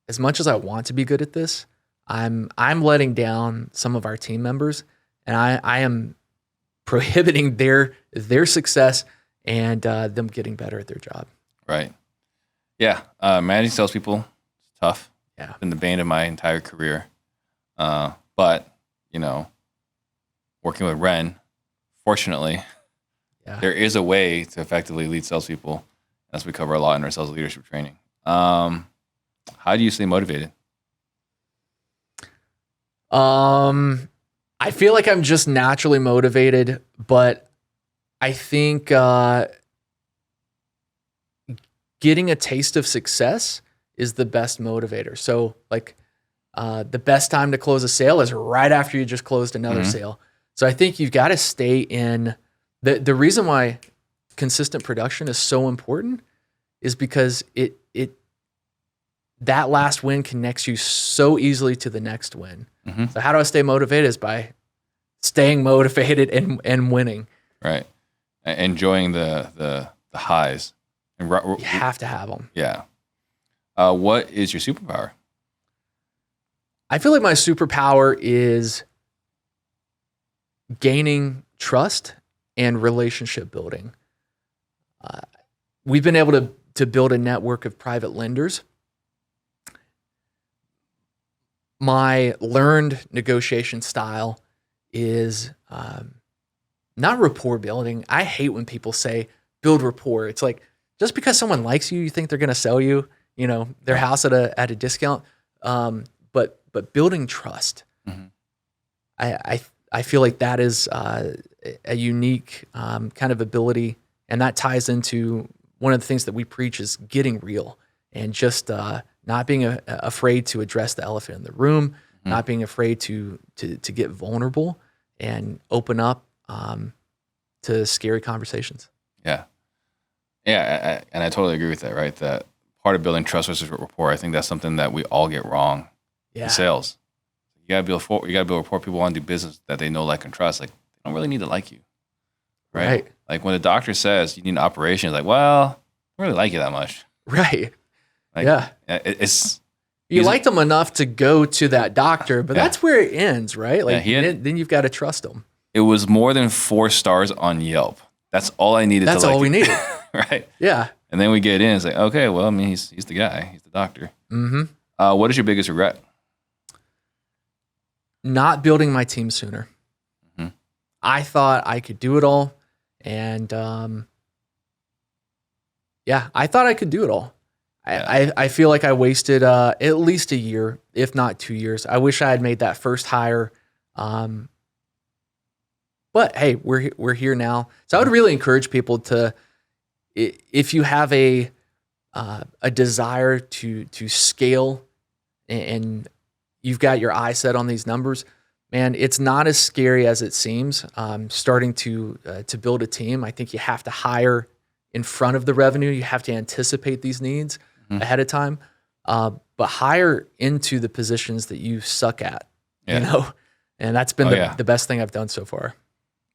as much as I want to be good at this, I'm letting down some of our team members, and I am prohibiting their success and them getting better at their job. Right. Yeah. Managing salespeople is tough. Yeah. It's been the bane of my entire career. But, working with Ren, fortunately, there is a way to effectively lead salespeople, as we cover a lot in our sales leadership training. How do you stay motivated? I feel like I'm just naturally motivated, but I think getting a taste of success is the best motivator. So like the best time to close a sale is right after you just closed another sale. So I think you've got to stay in the reason why consistent production is so important is because it that last win connects you so easily to the next win. So how do I stay motivated is by staying motivated and winning. Right. Enjoying the highs. And you have to have them. Yeah. What is your superpower? I feel like my superpower is gaining trust and relationship building. We've been able to build a network of private lenders. My learned negotiation style is not rapport building. I hate when people say build rapport. It's like just because someone likes you, you think they're going to sell you, their house at a discount. But building trust, I feel like that is a unique kind of ability, and that ties into one of the things that we preach is getting real and just not being afraid to address the elephant in the room, not being afraid to get vulnerable and open up to scary conversations. Yeah. Yeah, and I totally agree with that, right? That part of building trust versus rapport, I think that's something that we all get wrong in sales. You gotta build rapport. People want to do business that they know, like, and trust. Like, they don't really need to like you, right? Like when the doctor says you need an operation, it's like, well, I don't really like you that much, right? Like, it's you liked them enough to go to that doctor, but that's where it ends, right? Like then you've got to trust them. It was more than 4 stars on Yelp. That's all I needed. That's all we needed, right? Yeah. And then we get in. It's like, okay, well, I mean, he's the guy. He's the doctor. What is your biggest regret? Not building my team sooner. I thought I could do it all. And I thought I could do it all. I feel like I wasted at least a year, if not 2 years. I wish I had made that first hire. But hey, we're here now. So I would really encourage people to, if you have a desire to scale and you've got your eye set on these numbers, man, it's not as scary as it seems. Starting to build a team, I think you have to hire in front of the revenue. You have to anticipate these needs ahead of time, but hire into the positions that you suck at. And that's been the best thing I've done so far.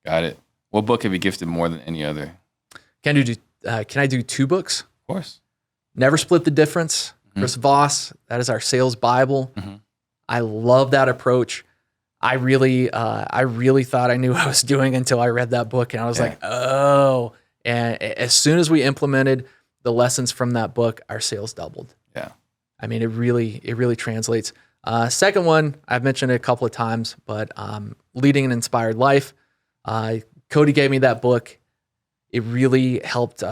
Got it. What book have you gifted more than any other? Can I do 2 books? Of course. Never Split the Difference. Chris Voss. That is our sales Bible. I love that approach. I really thought I knew what I was doing until I read that book, and I was like, oh. And as soon as we implemented the lessons from that book, our sales doubled. Yeah. I mean, it really translates. Second one, I've mentioned it a couple of times, but Leading an Inspired Life. Cody gave me that book. It really helped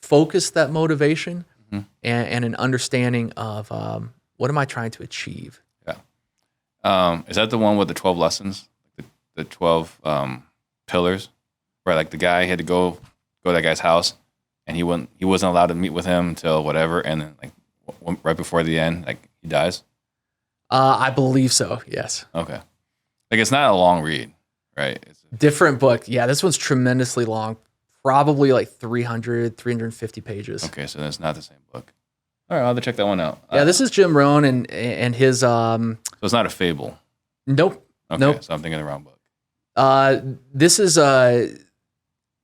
focus that motivation and an understanding of what am I trying to achieve. Yeah. Is that the one with the 12 lessons, the 12 pillars, where like the guy had to go to that guy's house, and he wasn't allowed to meet with him until whatever, and then like right before the end, like he dies? I believe so. Yes. Okay. Like it's not a long read, right? It's different book. Yeah, this one's tremendously long. Probably like 350 pages. Okay, so that's not the same book. All right, I'll have to check that one out. Yeah, this is Jim Rohn and his. So it's not a fable. Nope. Okay, nope. So I'm thinking of the wrong book. This is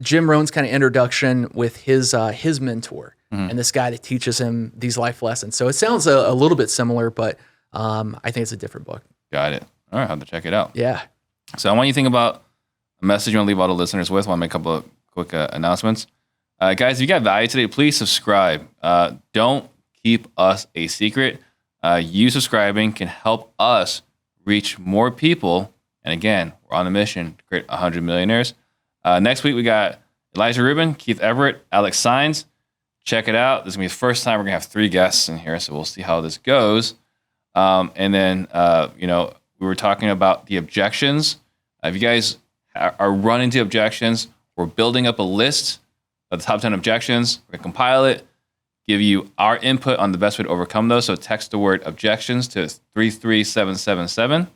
Jim Rohn's kind of introduction with his mentor and this guy that teaches him these life lessons. So it sounds a little bit similar, but I think it's a different book. Got it. All right, I'll have to check it out. Yeah. So I want you to think about a message you want to leave all the listeners with. I want to make a couple of quick announcements. Guys, if you got value today, please subscribe. Don't keep us a secret. You subscribing can help us reach more people. And again, we're on a mission to create 100 millionaires. Next week, we got Elijah Rubin, Keith Everett, Alex Sines. Check it out. This is going to be the first time we're going to have 3 guests in here, so we'll see how this goes. And then, we were talking about the objections. If you guys are running into objections, we're building up a list of the top 10 objections. We're going to compile it, give you our input on the best way to overcome those. So text the word objections to 33777.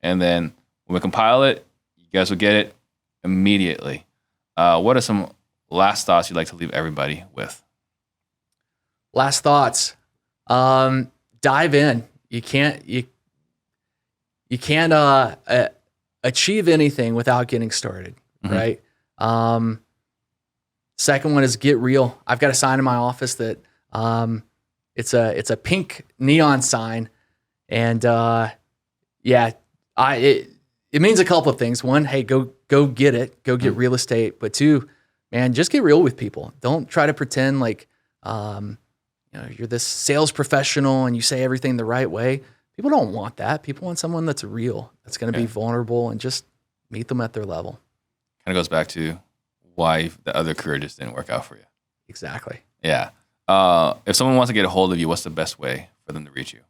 And then when we compile it, you guys will get it immediately. What are some last thoughts you'd like to leave everybody with? Last thoughts. Dive in. You can't achieve anything without getting started, right? Second one is get real. I've got a sign in my office that it's a pink neon sign, and it means a couple of things. One, hey, go get it, go get real estate. But 2, man, just get real with people. Don't try to pretend like you're this sales professional and you say everything the right way. People don't want that. People want someone that's real, that's going to be vulnerable, and just meet them at their level. Kind of goes back to why the other career just didn't work out for you. Exactly. Yeah. If someone wants to get a hold of you, what's the best way for them to reach you?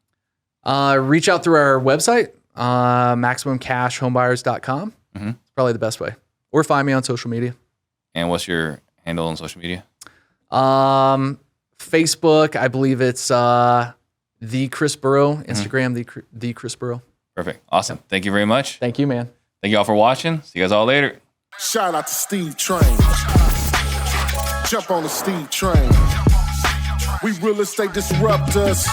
Reach out through our website, maximumcashhomebuyers.com. It's probably the best way. Or find me on social media. And what's your handle on social media? Facebook, I believe it's the Chris Burrow. Instagram, the Chris Burrow. Perfect. Awesome. Thank you very much. Thank you, man. Thank you all for watching. See you guys all later. Shout out to Steve Trang. Jump on the Steve Trang. We real estate disruptors.